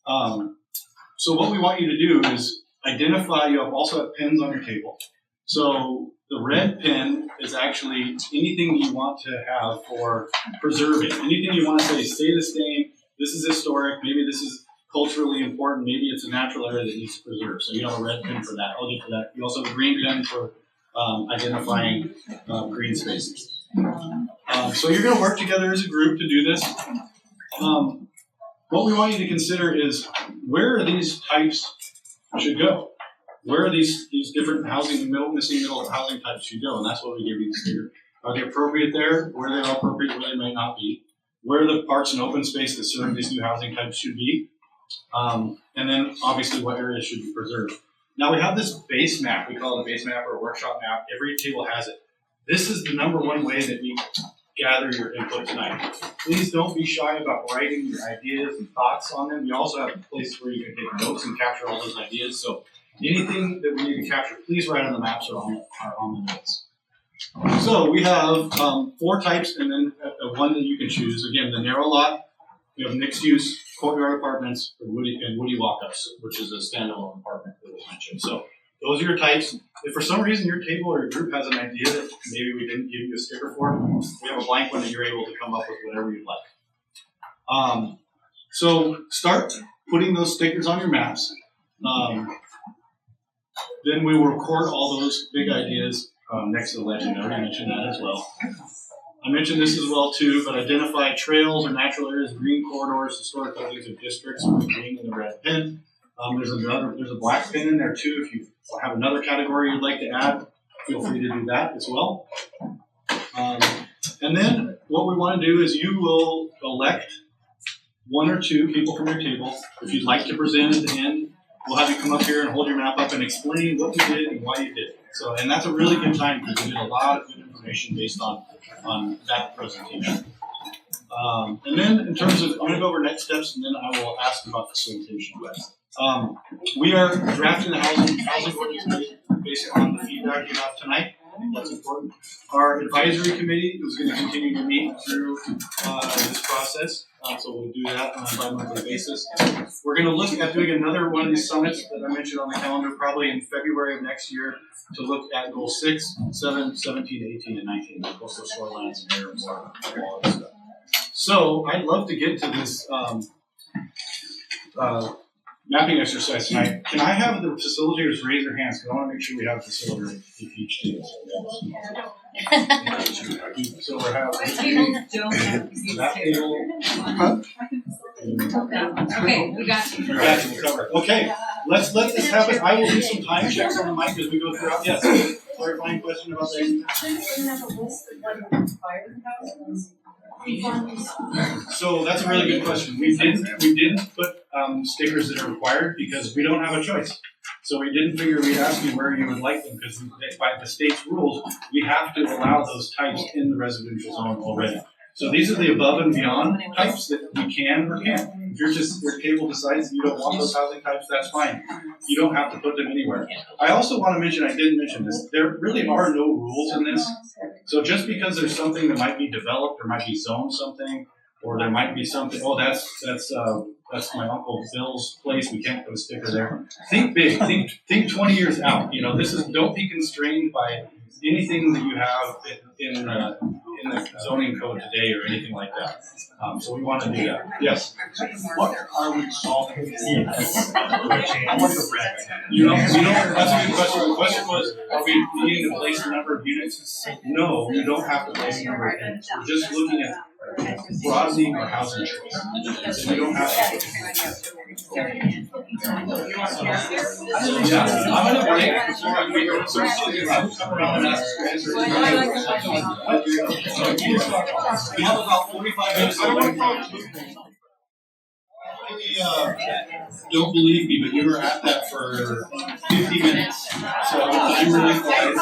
So what we want you to do is identify, you also have pins on your table. So the red pin is actually anything you want to have for preserving. Anything you want to say, stay the same, this is historic, maybe this is culturally important, maybe it's a natural area that needs to preserve. So you have a red pin for that. I'll get to that. You also have a green pin for identifying green spaces. So you're going to work together as a group to do this. What we want you to consider is where these types should go. Where are these different missing middle housing types should go, and that's what we give you here. Are they appropriate there? Where they are appropriate, where they may not be. Where the parks and open space that serve these new housing types should be. And then obviously what areas should be preserved. Now we have this base map, we call it a base map or a workshop map. Every table has it. This is the number one way that we gather your input tonight. Please don't be shy about writing your ideas and thoughts on them. We also have places where you can take notes and capture all those ideas. So anything that we need to capture, please write on the maps or on the notes. So we have 4 types and then one that you can choose. Again, the narrow lot, we have mixed use, courtyard apartments, and woody walk-ups, which is a standalone apartment that was mentioned. So those are your types. If for some reason your table or your group has an idea that maybe we didn't give you a sticker for, we have a blank one that you're able to come up with whatever you'd like. So start putting those stickers on your maps. Then we will record all those big ideas next to the legend. I already mentioned that as well. I mentioned this as well too, but identify trails or natural areas, green corridors, historic buildings or districts with the green and the red pin. There's a black pin in there too. If you have another category you'd like to add, feel free to do that as well. And then what we want to do is you will elect 1 or 2 people from your table. If you'd like to present at the end, we'll have you come up here and hold your map up and explain what you did and why you did it. So, and that's a really good time because we get a lot of good information based on that presentation. And then in terms of, I'm going to go over next steps and then I will ask about facilitation. We are drafting the housing ordinance based on the feedback you have tonight. I think that's important. Our advisory committee is going to continue to meet through this process. So we'll do that on a bi-monthly basis. We're going to look at doing another one of these summits that I mentioned on the calendar probably in February of next year to look at goal 6, 7, 17, 18, and 19, the coastal shorelands and air and water quality stuff. So I'd love to get to this mapping exercise tonight. Can I have the facilitators raise their hands? Because I want to make sure we have a facilitator each table. So we have that table. Okay, we got you. We'll cover it. Okay, let's let this happen. I will do some time checks on the mic as we go through. Yes, clarifying question about that. So that's a really good question. We didn't put stickers that are required because we don't have a choice. So we didn't figure we'd ask you where you would like them because by the state's rules, we have to allow those types in the residential zone already. So these are the above and beyond types that we can or can't. If your table decides you don't want those housing types, that's fine. You don't have to put them anywhere. I also want to mention, I didn't mention this, there really are no rules in this. So just because there's something that might be developed or might be zoned something, or there might be something, oh, that's my Uncle Bill's place, we can't put a sticker there. Think big, think 20 years out, don't be constrained by anything that you have in the zoning code today or anything like that. So we want to do that. Yes? What are we solving? That's a good question. The question was, are we needing to place a number of units? No, you don't have to place a number of units. We're just looking at broadening our housing choice. So you don't have to. Yeah, I'm gonna break before I get here. So I'll come around and ask you We have about 45 minutes. Maybe, don't believe me, but you were at that for 50 minutes. So I'm really quiet.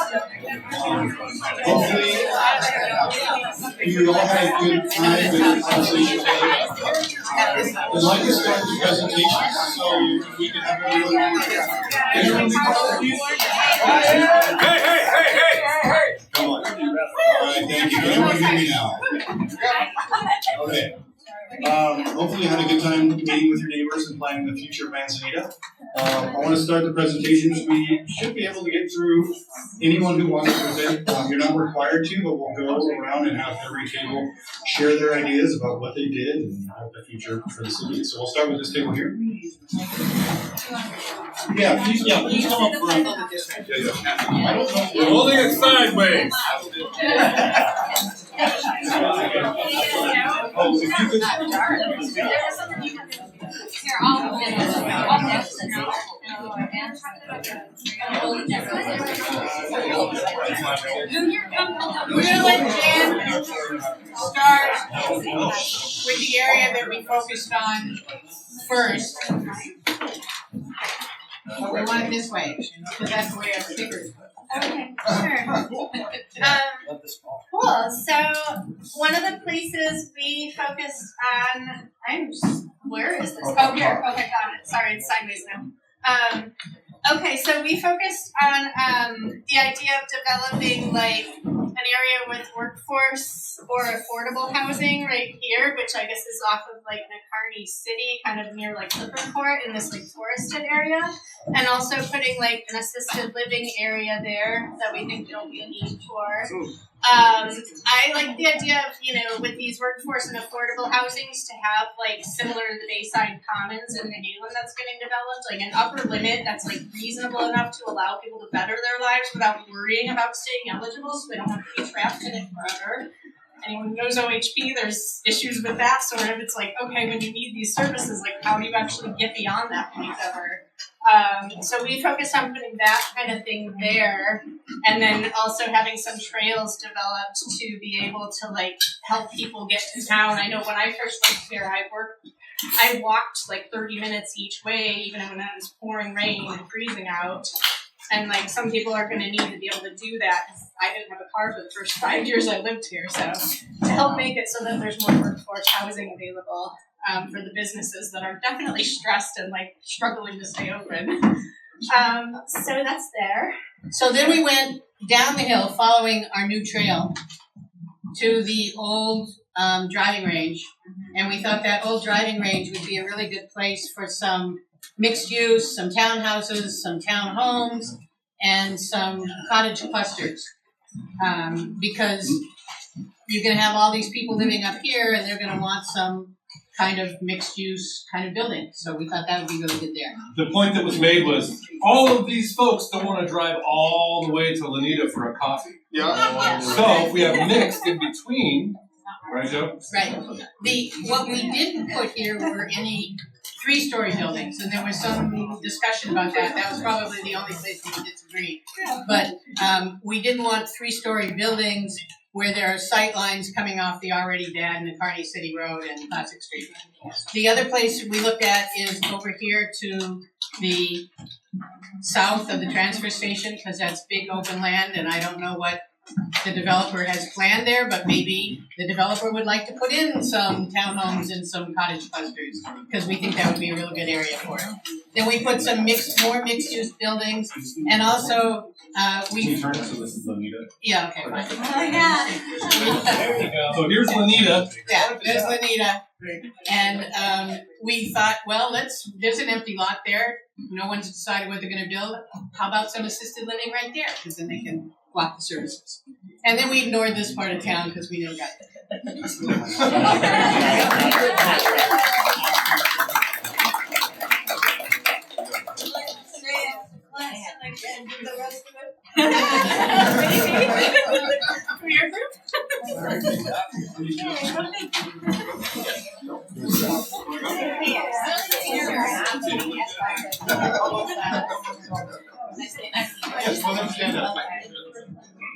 Hopefully, you all had a good time and conversation today. I'd like to start the presentation so we can have a real Hey! Come on. All right, thank you. Everyone hear me now. Okay. Hopefully you had a good time meeting with your neighbors and planning the future of Manzanita. I want to start the presentations. We should be able to get through anyone who wants to present. You're not required to, but we'll go around and have every table share their ideas about what they did and what the future for the city is. So we'll start with this table here. Yeah, please come up front. I don't know. You're holding it sideways. Oh, if you could. We're gonna let Jan start with the area that we focused on first. But we want it this way, because that's the way our stickers. Okay, sure. Cool. So one of the places we focused on, where is this? Oh, here. Okay, got it. Sorry, it's sideways now. Okay, so we focused on the idea of developing like an area with workforce or affordable housing right here, which I guess is off of like Kearney City, kind of near like Clipper Court in this like forested area, and also putting like an assisted living area there that we think there'll be a need for. I like the idea of, with these workforce and affordable housings to have like similar to the Bayside Commons in New Haven that's getting developed, like an upper limit that's like reasonable enough to allow people to better their lives without worrying about staying eligible, so they don't have to be trapped in it forever. Anyone who knows OHP, there's issues with that sort of. It's like, okay, when you need these services, like how do you actually get beyond that point ever? So we focused on putting that kind of thing there, and then also having some trails developed to be able to like help people get to town. I know when I first lived here, I walked like 30 minutes each way, even when it was pouring rain and freezing out. And like some people are going to need to be able to do that. I didn't have a car for the first 5 years I lived here, so to help make it so that there's more workforce housing available for the businesses that are definitely stressed and like struggling to stay open. So that's there. So then we went down the hill following our new trail to the old driving range, and we thought that old driving range would be a really good place for some mixed use, some townhouses, some townhomes, and some cottage clusters. Because you're going to have all these people living up here, and they're going to want some kind of mixed use kind of building. So we thought that would be really good there. The point that was made was all of these folks don't want to drive all the way to Lanita for a coffee. Yeah. So if we have mixed in between, right, Joe? Right. What we didn't put here were any 3-story buildings, and there was some discussion about that. That was probably the only place we disagreed. But we didn't want 3-story buildings where there are sight lines coming off the already dead and the Kearney City Road and Classic Street. The other place we looked at is over here to the south of the transfer station, because that's big open land, and I don't know what the developer has planned there, but maybe the developer would like to put in some townhomes and some cottage clusters, because we think that would be a real good area for it. Then we put some more mixed-use buildings, and also, Can you we, turn it so this is Lanita? yeah, okay, fine. Oh, yeah. There you go. So here's Lanita. Yeah, there's Lanita. And we thought, well, there's an empty lot there. No one's decided what they're gonna build. How about some assisted living right there? Because then they can block the services. And then we ignored this part of town because we never got For your group? Yes, well, then stand up.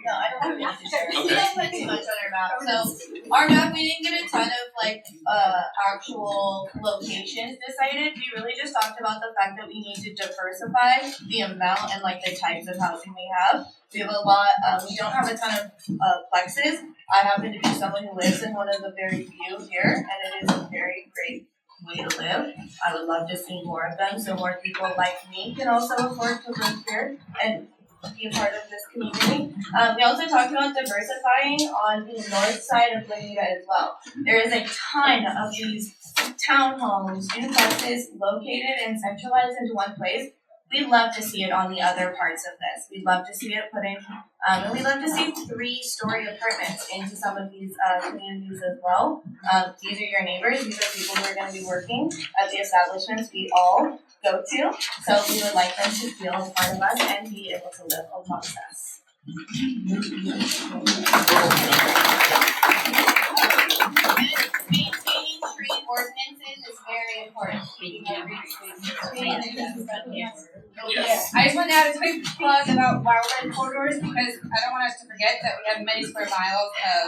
No, I don't have to share. We don't put too much on our map. So our map, we didn't get a ton of actual locations decided. We really just talked about the fact that we need to diversify the amount and the types of housing we have. We have a lot. We don't have a ton of plexes. I happen to be someone who lives in one of the very few here, and it is a very great way to live. I would love to see more of them, so more people like me can also afford to live here and be a part of this community. We also talked about diversifying on the north side of Lanita as well. There is a ton of these townhomes, duplexes located and centralized into one place. We'd love to see it on the other parts of this. We'd love to see it put in, and we'd love to see 3-story apartments into some of these communities as well. These are your neighbors. These are people who are going to be working at the establishments we all go to. So we would like them to feel a part of us and be able to live amongst us. Maintaining tree ordinances is very important. Yes. I just want to add a quick plug about wildlife corridors because I don't want us to forget that we have many square miles of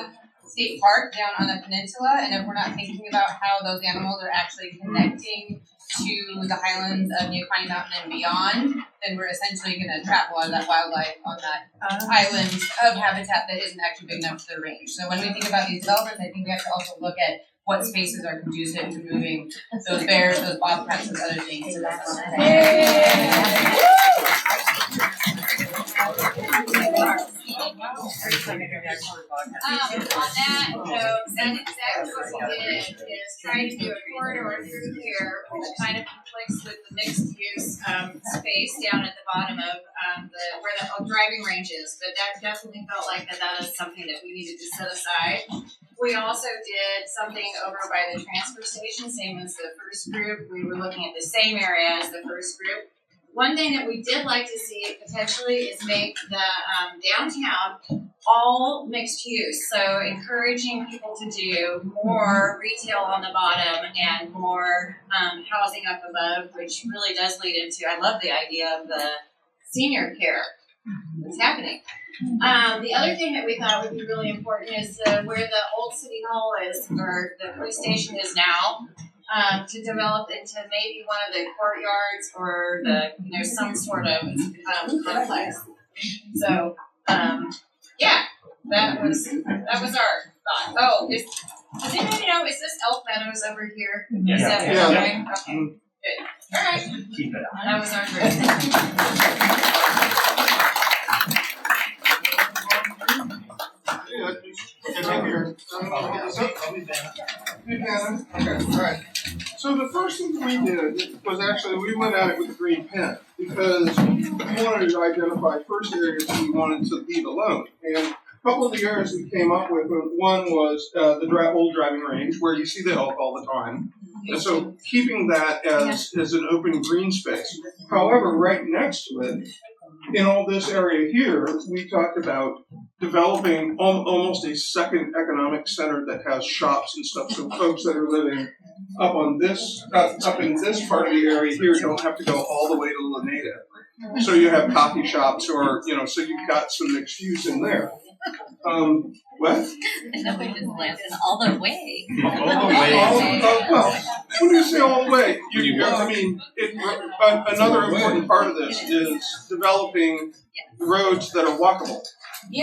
state park down on the peninsula, and if we're not thinking about how those animals are actually connecting to the highlands of Neoconi Mountain and beyond, then we're essentially going to trap a lot of that wildlife on that island of habitat that isn't actually big enough for the range. So when we think about these developments, I think we have to also look at what spaces are conducive to moving those bears, those bobcats, those other things. On that note, that's exactly what we did, is try to do a corridor through here, which kind of conflicts with the mixed use space down at the bottom of where the driving range is. But that definitely felt like that is something that we needed to set aside. We also did something over by the transfer station, same as the first group. We were looking at the same area as the first group. One thing that we did like to see potentially is make the downtown all mixed use. So encouraging people to do more retail on the bottom and more housing up above, which really does lead into, I love the idea of the senior care that's happening. The other thing that we thought would be really important is where the old city hall is, or the police station is now, to develop into maybe one of the courtyards or the some sort of complex. So yeah, that was our thought. Oh, does anybody know, is this Elk Meadows over here? Yes. Is that Yeah. okay? Okay. Good. All right. Keep it. That was our group. Alright. So the first thing we did was actually we went at it with a green pen because we wanted to identify first areas we wanted to leave alone. And a couple of the areas we came up with, one was the old driving range where you see the elk all the time. And so keeping that as an open green space. However, right next to it, in all this area here, we talked about developing almost a second economic center that has shops and stuff, so folks that are living up in this part of the area here don't have to go all the way to Lanita. So you have coffee shops, or so you've got some mixed use in there. What? Nobody just went all the way. Well, when you say all the way, another important part of this is developing roads that are walkable.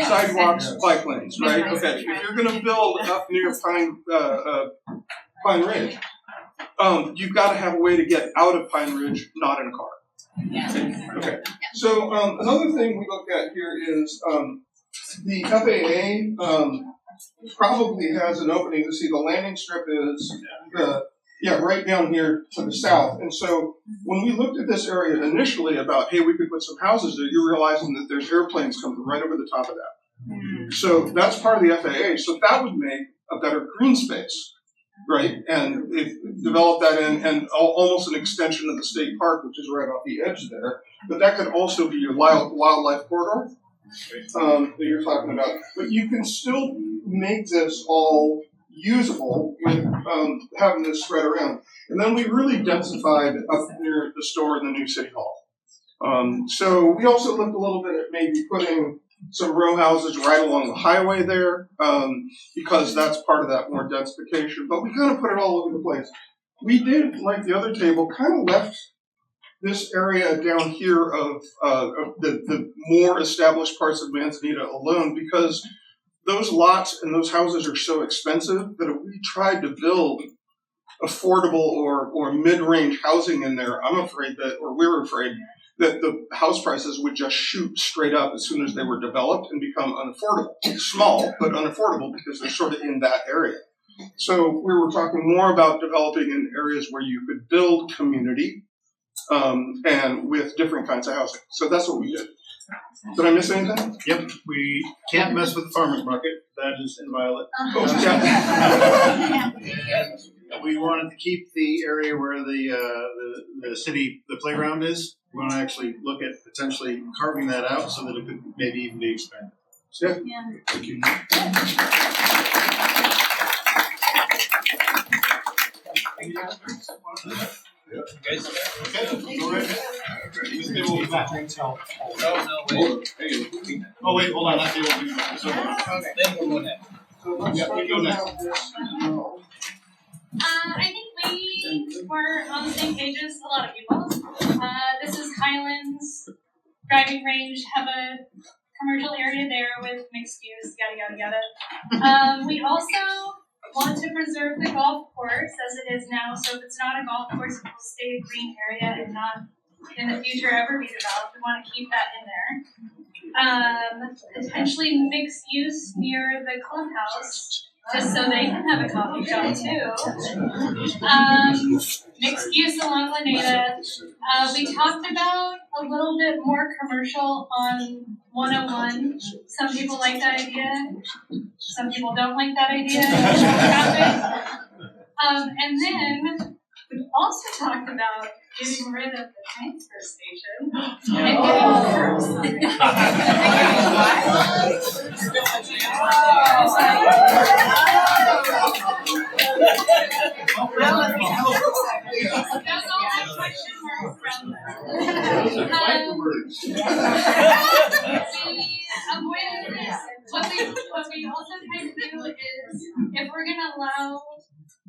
sidewalks, bike lanes, right? Okay, if you're gonna build up near Pine Ridge, you've gotta have a way to get out of Pine Ridge, not in a car. Okay, so, another thing we look at here is, the FAA, probably has an opening to see the landing strip is, right down here to the south. And so when we looked at this area initially about, hey, we could put some houses there, you're realizing that there's airplanes coming right over the top of that. So that's part of the FAA. So that would make a better green space, right? And if develop that in, and almost an extension of the state park, which is right off the edge there. But that could also be your wildlife corridor that you're talking about. But you can still make this all usable with having this spread around. And then we really densified up near the store in the new city hall. So we also looked a little bit at maybe putting some row houses right along the highway there, because that's part of that more densification. But we kind of put it all over the place. We did, like the other table, kind of left this area down here of the more established parts of Manzanita alone, because those lots and those houses are so expensive that if we tried to build affordable or mid-range housing in there, I'm afraid that, or we're afraid, that the house prices would just shoot straight up as soon as they were developed and become unaffordable. Small, but unaffordable because they're sort of in that area. So we were talking more about developing in areas where you could build community and with different kinds of housing. So that's what we did. Did I miss anything? Yep, we can't mess with the farmer's market. That is inviolate. And we wanted to keep the area where the city, the playground is. We want to actually look at potentially carving that out so that it could maybe even be expanded. Thank you. Guys, okay, go right ahead. This table will be back. Oh, wait, hold on. That table will be back. So, So let's talk about this. I think we were on the same page as a lot of people. This is Highlands driving range, have a commercial area there with mixed use, yada yada yada. We also want to preserve the golf course as it is now, so if it's not a golf course, it will stay a green area and not in the future ever be developed. We want to keep that in there. Potentially mixed use near the clubhouse, just so they can have a coffee shop too. Mixed use along Laneda. We talked about a little bit more commercial on 101. Some people like that idea. Some people don't like that idea. And then we also talked about getting rid of the transfer station and getting curbs. That's all I question marks around that. Avoid this. What we also try to do is, if we're going to allow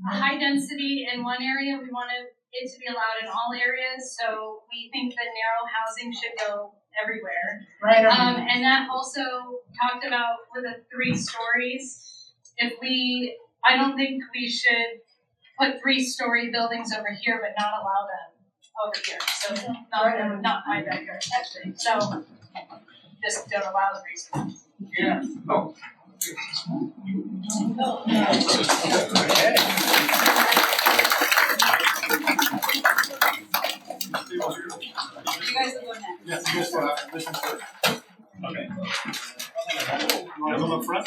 a high density in one area, we want it to be allowed in all areas. So we think that narrow housing should go everywhere. Right. And that also talked about with the 3 stories. I don't think we should put 3-story buildings over here, but not allow them over here. So not my backyard, actually. So just don't allow the 3 stories. Yeah. Oh. You guys will go next. yes, you guys will have listen first. Okay. You want them up front?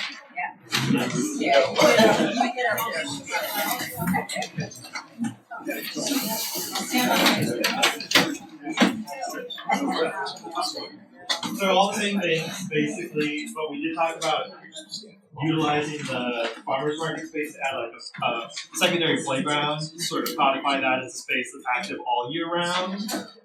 So all the same things, basically, but we did talk about utilizing the farmers market space at like a secondary playground, sort of codify that as a space that's active all year round,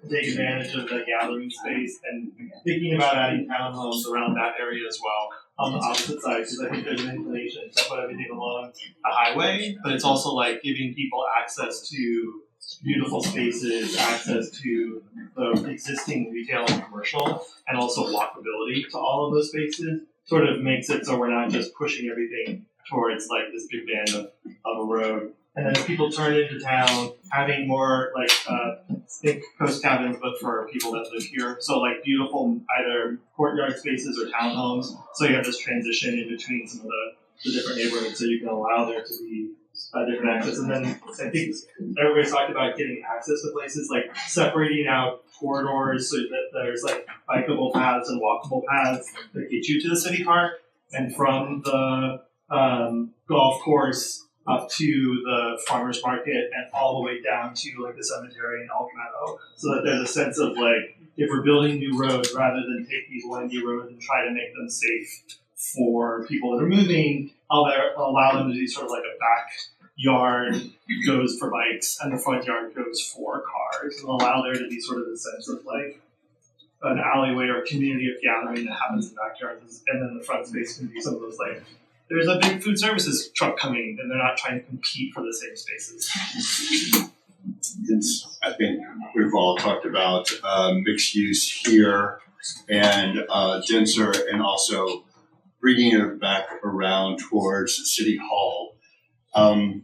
take advantage of the gathering space, and thinking about adding townhomes around that area as well on the opposite side, because I think there's an inclination to put everything along the highway, but it's also like giving people access to beautiful spaces, access to the existing retail and commercial, and also walkability to all of those spaces sort of makes it so we're not just pushing everything towards like this big band of a road. And then as people turn into town, having more like think coast cabins, but for people that live here. So like beautiful either courtyard spaces or townhomes. So you have this transition in between some of the different neighborhoods, so you can allow there to be different access. And then I think everybody's talked about getting access to places, like separating out corridors so that there's like bikeable paths and walkable paths that get you to the city park, and from the golf course up to the farmer's market and all the way down to like the cemetery and Elk Meadow, so that there's a sense of like, if we're building new roads, rather than take these windy roads and try to make them safe for people that are moving, allow them to do sort of like a backyard goes for bikes and the front yard goes for cars, and allow there to be sort of a sense of like an alleyway or community of gathering that happens in backyards, and then the front space can be some of those like, there's a big food services truck coming and they're not trying to compete for the same spaces. I think we've all talked about mixed use here and denser, and also bringing it back around towards City Hall. I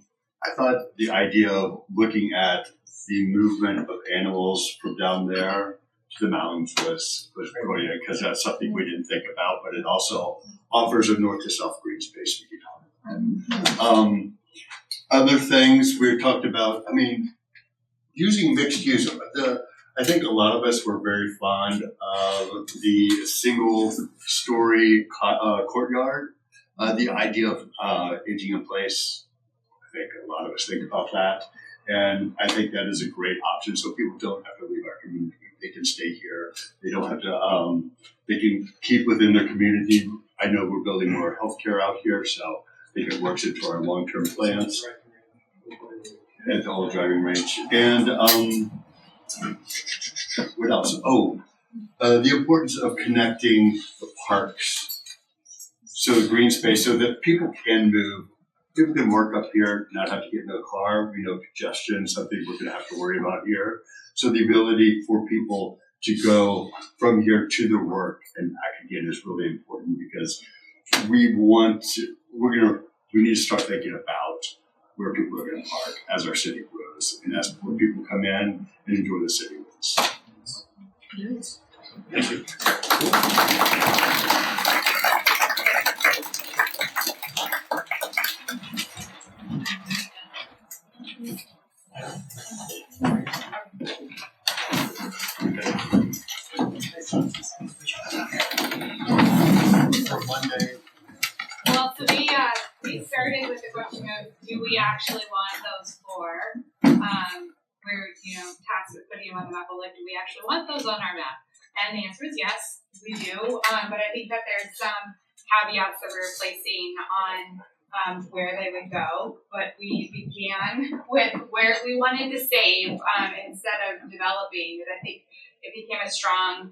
thought the idea of looking at the movement of animals from down there to the mountains was brilliant, because that's something we didn't think about, but it also offers a north to south green space we can talk about. Other things we talked about, I mean, using mixed use. I think a lot of us were very fond of the single story courtyard. The idea of aging in place, I think a lot of us think about that. And I think that is a great option, so people don't have to leave our community. They can stay here. They don't have to, they can keep within their community. I know we're building more healthcare out here, so I think it works into our long-term plans at the old driving range. And what else? Oh, the importance of connecting the parks. So the green space, so that people can move. People can work up here, not have to get in a car. We know congestion, something we're going to have to worry about here. So the ability for people to go from here to their work and back again is really important, because we need to start thinking about where people are going to park as our city grows, and as more people come in and enjoy the city with us. Thank you. Well, so we started with the question of, do we actually want those for where, putting them on the map, like, do we actually want those on our map? And the answer is yes, we do. But I think that there's some caveats that we're placing on where they would go. But we began with where we wanted to save instead of developing. And I think it became a strong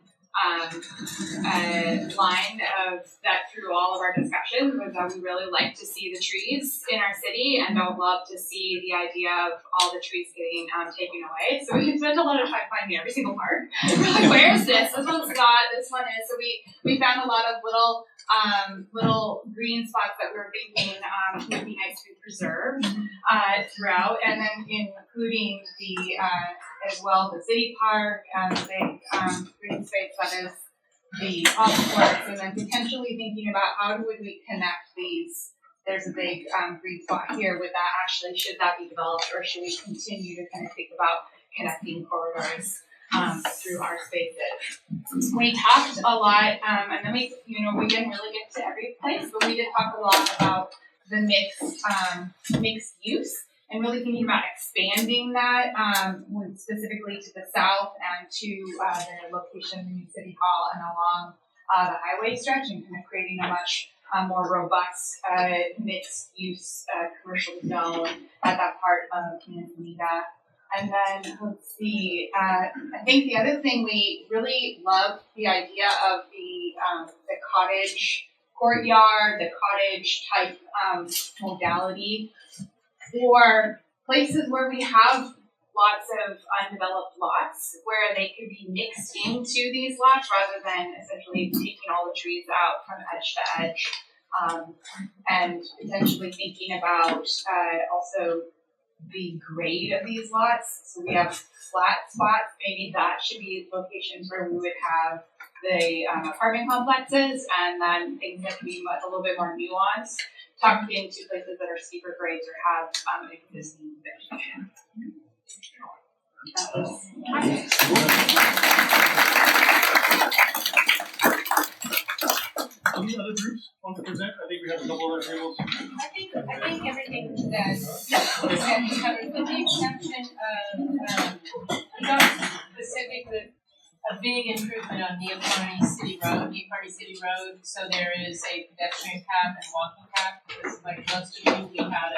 line of that through all of our discussions, was that we really like to see the trees in our city and don't love to see the idea of all the trees getting taken away. So we spent a lot of time finding every single park. We're like, where is this? This one's not, this one is. So we found a lot of little green spots that we were thinking would be nice to preserve throughout, and then including the as well the city park and the big green space that is the golf course, and then potentially thinking about how would we connect these. There's a big green spot here. Would that actually, should that be developed, or should we continue to kind of think about connecting corridors through our spaces? We talked a lot, and then we didn't really get to every place, but we did talk a lot about the mixed use, and really thinking about expanding that, specifically to the south and to the location in the City Hall and along the highway stretch, and kind of creating a much more robust mixed use commercial zone at that part of Manzanita. And then let's see. I think the other thing, we really love the idea of the cottage courtyard, the cottage type modality for places where we have lots of undeveloped lots where they could be mixed into these lots rather than essentially taking all the trees out from edge to edge. And potentially thinking about also the grade of these lots. So we have flat spots, maybe that should be locations where we would have the apartment complexes, and then things that can be a little bit more nuanced, tucked into places that are steeper grades or have existing vegetation. Any other groups want to present? I think we have a couple other tables. I think everything that was covered, with the exception of specific with a big improvement on Neapolitan City Road. So there is a pedestrian path and walking path. Because like most of you, we had a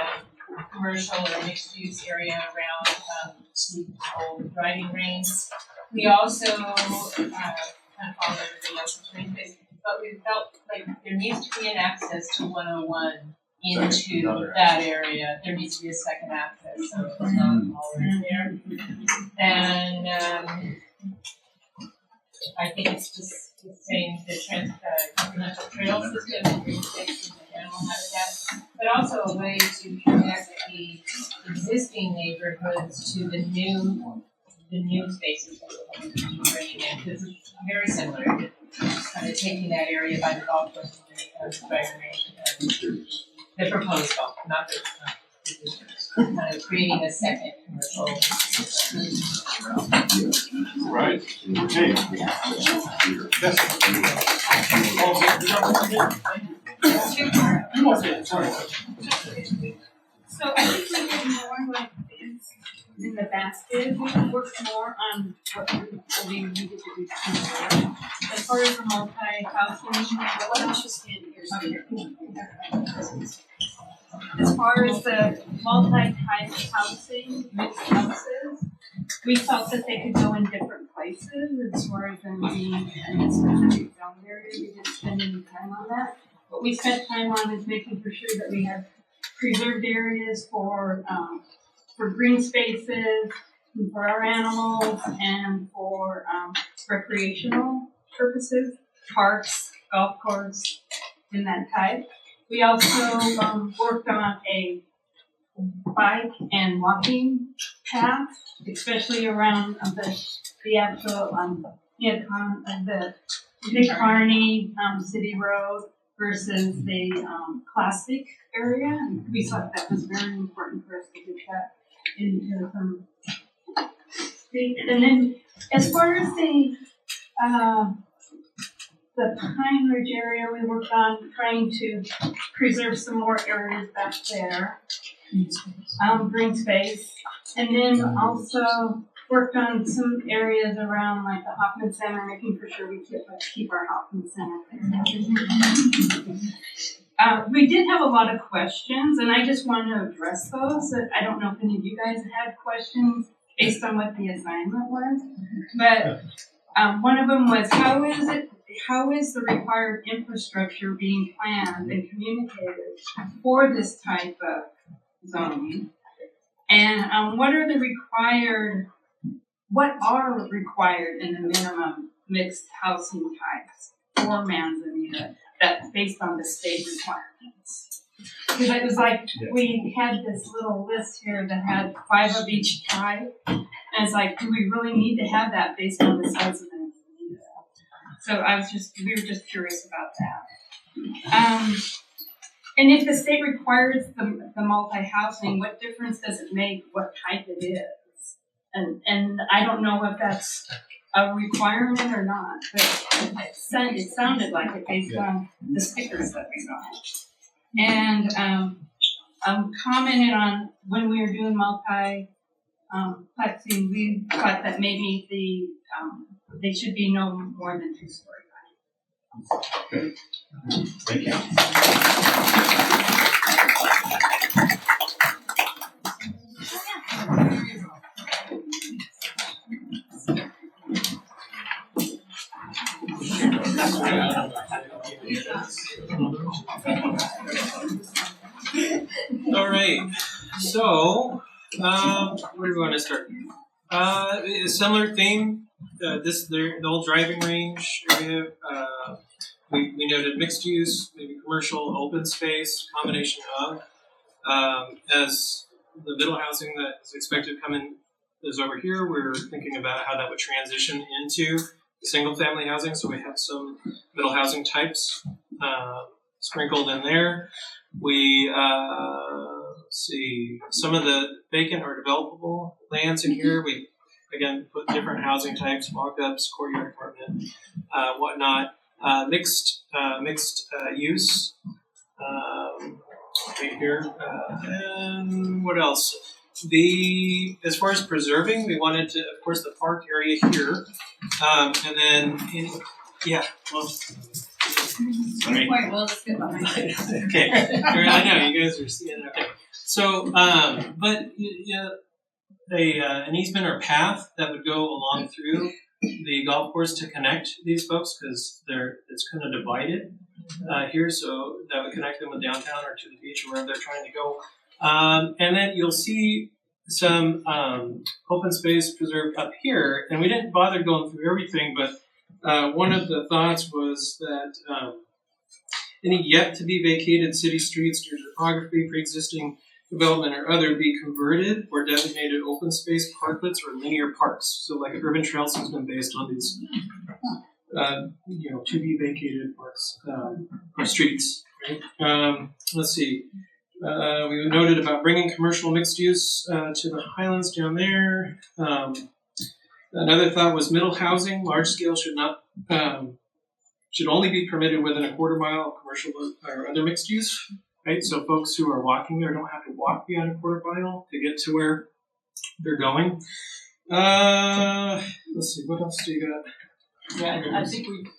commercial or mixed use area around the old driving range. We also kind of followed everybody else's range base. But we felt like there needs to be an access to 101 into that area. There needs to be a second access, so it's not already there. And I think it's just the same, the comprehensive trail system and green spaces and animal habitat, but also a way to connect the existing neighborhoods to the new spaces that we're going to be bringing in, because it's very similar. Just kind of taking that area by the golf course and the proposed golf, not the kind of creating a second commercial. Right. Okay. Yes. Sorry. So I think we did more like this in the basket. We worked more on what we needed to do. As far as the multi-housing, as far as the multi-type housing, mixed houses, we felt that they could go in different places as far as them being in a specific zone area. We didn't spend any time on that. What we spent time on is making for sure that we have preserved areas for green spaces, and for our animals, and for recreational purposes, parks, golf course, and that type. We also worked on a bike and walking path, especially around the actual the Nick Carney City Road versus the classic area. And we thought that was very important for us to get that into some space. And then as far as the Pine Ridge area, we worked on trying to preserve some more areas back there, green space, and then also worked on some areas around like the Hoffman Center, making for sure we keep our Hoffman Center there. We did have a lot of questions, and I just want to address those. I don't know if any of you guys had questions based on what the assignment was, but one of them was, how is the required infrastructure being planned and communicated for this type of zoning? And what are required in the minimum mixed housing types for Manzanita that based on the state requirements? Because it was like we had this little list here that had 5 of each type, and it's like, do we really need to have that based on the size of Manzanita? So we were just curious about that. And if the state requires the multi-housing, what difference does it make what type it is? And I don't know if that's a requirement or not, but it sounded like it based on the stickers that we got. And commented on when we were doing multi-plexing, we thought that maybe they should be no more than 2-story high. Okay. Thank you. All right. So, where do we want to start? A similar theme. The old driving range area. We noted mixed use, maybe commercial, open space, combination of. As the middle housing that is expected to come in is over here, we're thinking about how that would transition into single family housing. So we have some middle housing types sprinkled in there. We see some of the vacant or developable lands in here. We again put different housing types, walk-ups, courtyard apartment, whatnot. Mixed use right here. And what else? As far as preserving, we wanted to, of course, the park area here, and then well. Okay, I know you guys are seeing. Okay, so but an easement or path that would go along through the golf course to connect these folks because it's kind of divided here, so that would connect them with downtown or to the beach or wherever they're trying to go. And then you'll see some open space preserved up here, and we didn't bother going through everything, but one of the thoughts was that any yet to be vacated city streets due to topography, pre-existing development or other be converted or designated open space parklets or linear parks. So like urban trail system based on these to be vacated parks or streets. Right? Let's see. We noted about bringing commercial mixed use to the Highlands down there. Another thought was middle housing, large scale should only be permitted within a quarter mile of commercial or other mixed use. Right, so folks who are walking there don't have to walk beyond a quarter mile to get to where they're going. Let's see, what else do you got? Yeah, I think we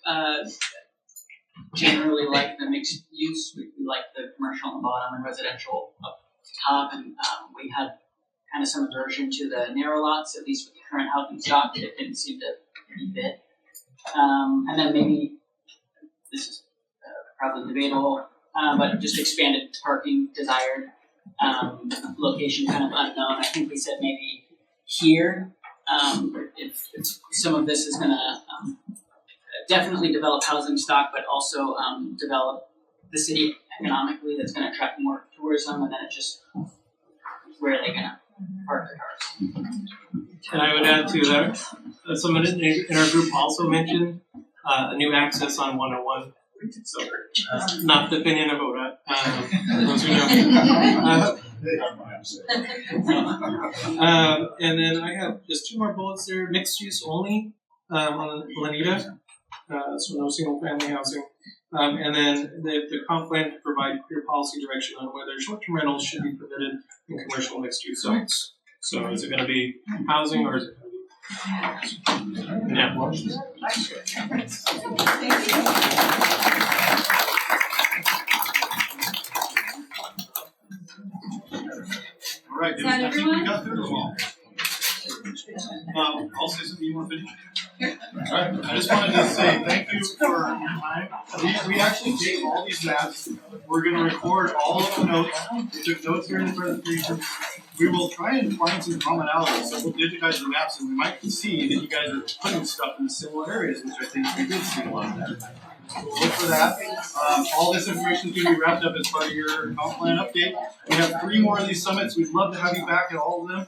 generally like the mixed use. We like the commercial on the bottom and residential up top, and we had kind of some aversion to the narrow lots, at least with the current housing stock. It didn't seem to fit. And then maybe this is probably debatable. But just expanded parking desired, location kind of unknown. I think we said maybe here, if some of this is going to definitely develop housing stock, but also develop the city economically, that's going to attract more tourism, and then it just, where are they going to park their cars? And I would add to that, someone in our group also mentioned a new access on 101. So, not the opinion of ODOT, those who know. And then I have just two more bullets there. Mixed use only on Lanita, so no single family housing. And then the comp plan to provide clear policy direction on whether short-term rentals should be permitted in commercial mixed use sites. So is it going to be housing or is it going to be? Yeah. All right, I think we got through them all. I'll say something you want to finish. All right, I just wanted to say thank you for your time. We actually gave all these maps. We're going to record all of the notes. We took notes here in the presentation. We will try and find some commonalities. So we'll digitize the maps, and we might see that you guys are putting stuff in similar areas, which I think we did see a lot of that. So we'll look for that. All this information is going to be wrapped up as part of your comp plan update. We have 3 more of these summits. We'd love to have you back at all of them.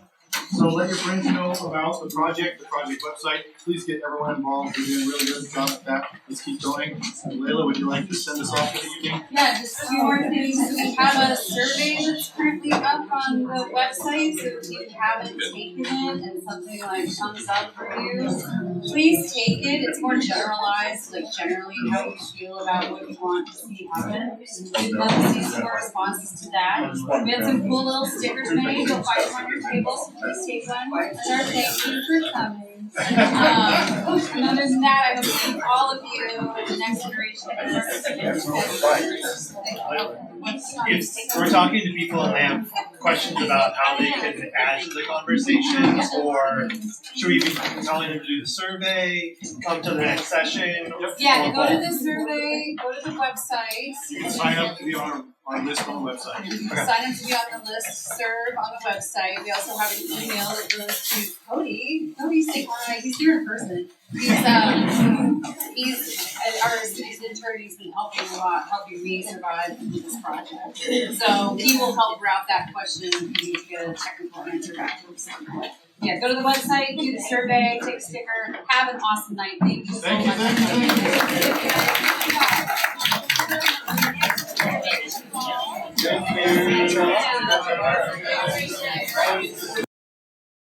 So let your friends know about the project website. Please get everyone involved. You're doing a really good job at that. Let's keep going. And Layla, would you like to send us off for the evening? Yeah, just a few more things. We have a survey that's currently up on the website, so if you haven't taken it and something like comes up for you, please take it. It's more generalized, like generally how you feel about what you want to see happen. We'd love to see some more responses to that. We had some cool little stickers made, go 500 tables, so please take one. As our thank you for coming. And other than that, I hope to see all of you in the next iteration. If we're talking to people and they have questions about how they can add to the conversation, or should we be telling them to do the survey, come to the next session? Yeah, go to the survey, go to the website. You can sign up to be on our list on the website. Sign up to be on the list, serve on the website. We also have an email that goes to Cody. Cody, say hi. He's here in person. He's our city's intern. He's been helping a lot, helping me survive this project. So he will help route that question if you need to get a technical answer back to us. Yeah, go to the website, do the survey, take a sticker. Have an awesome night. Thank you so much.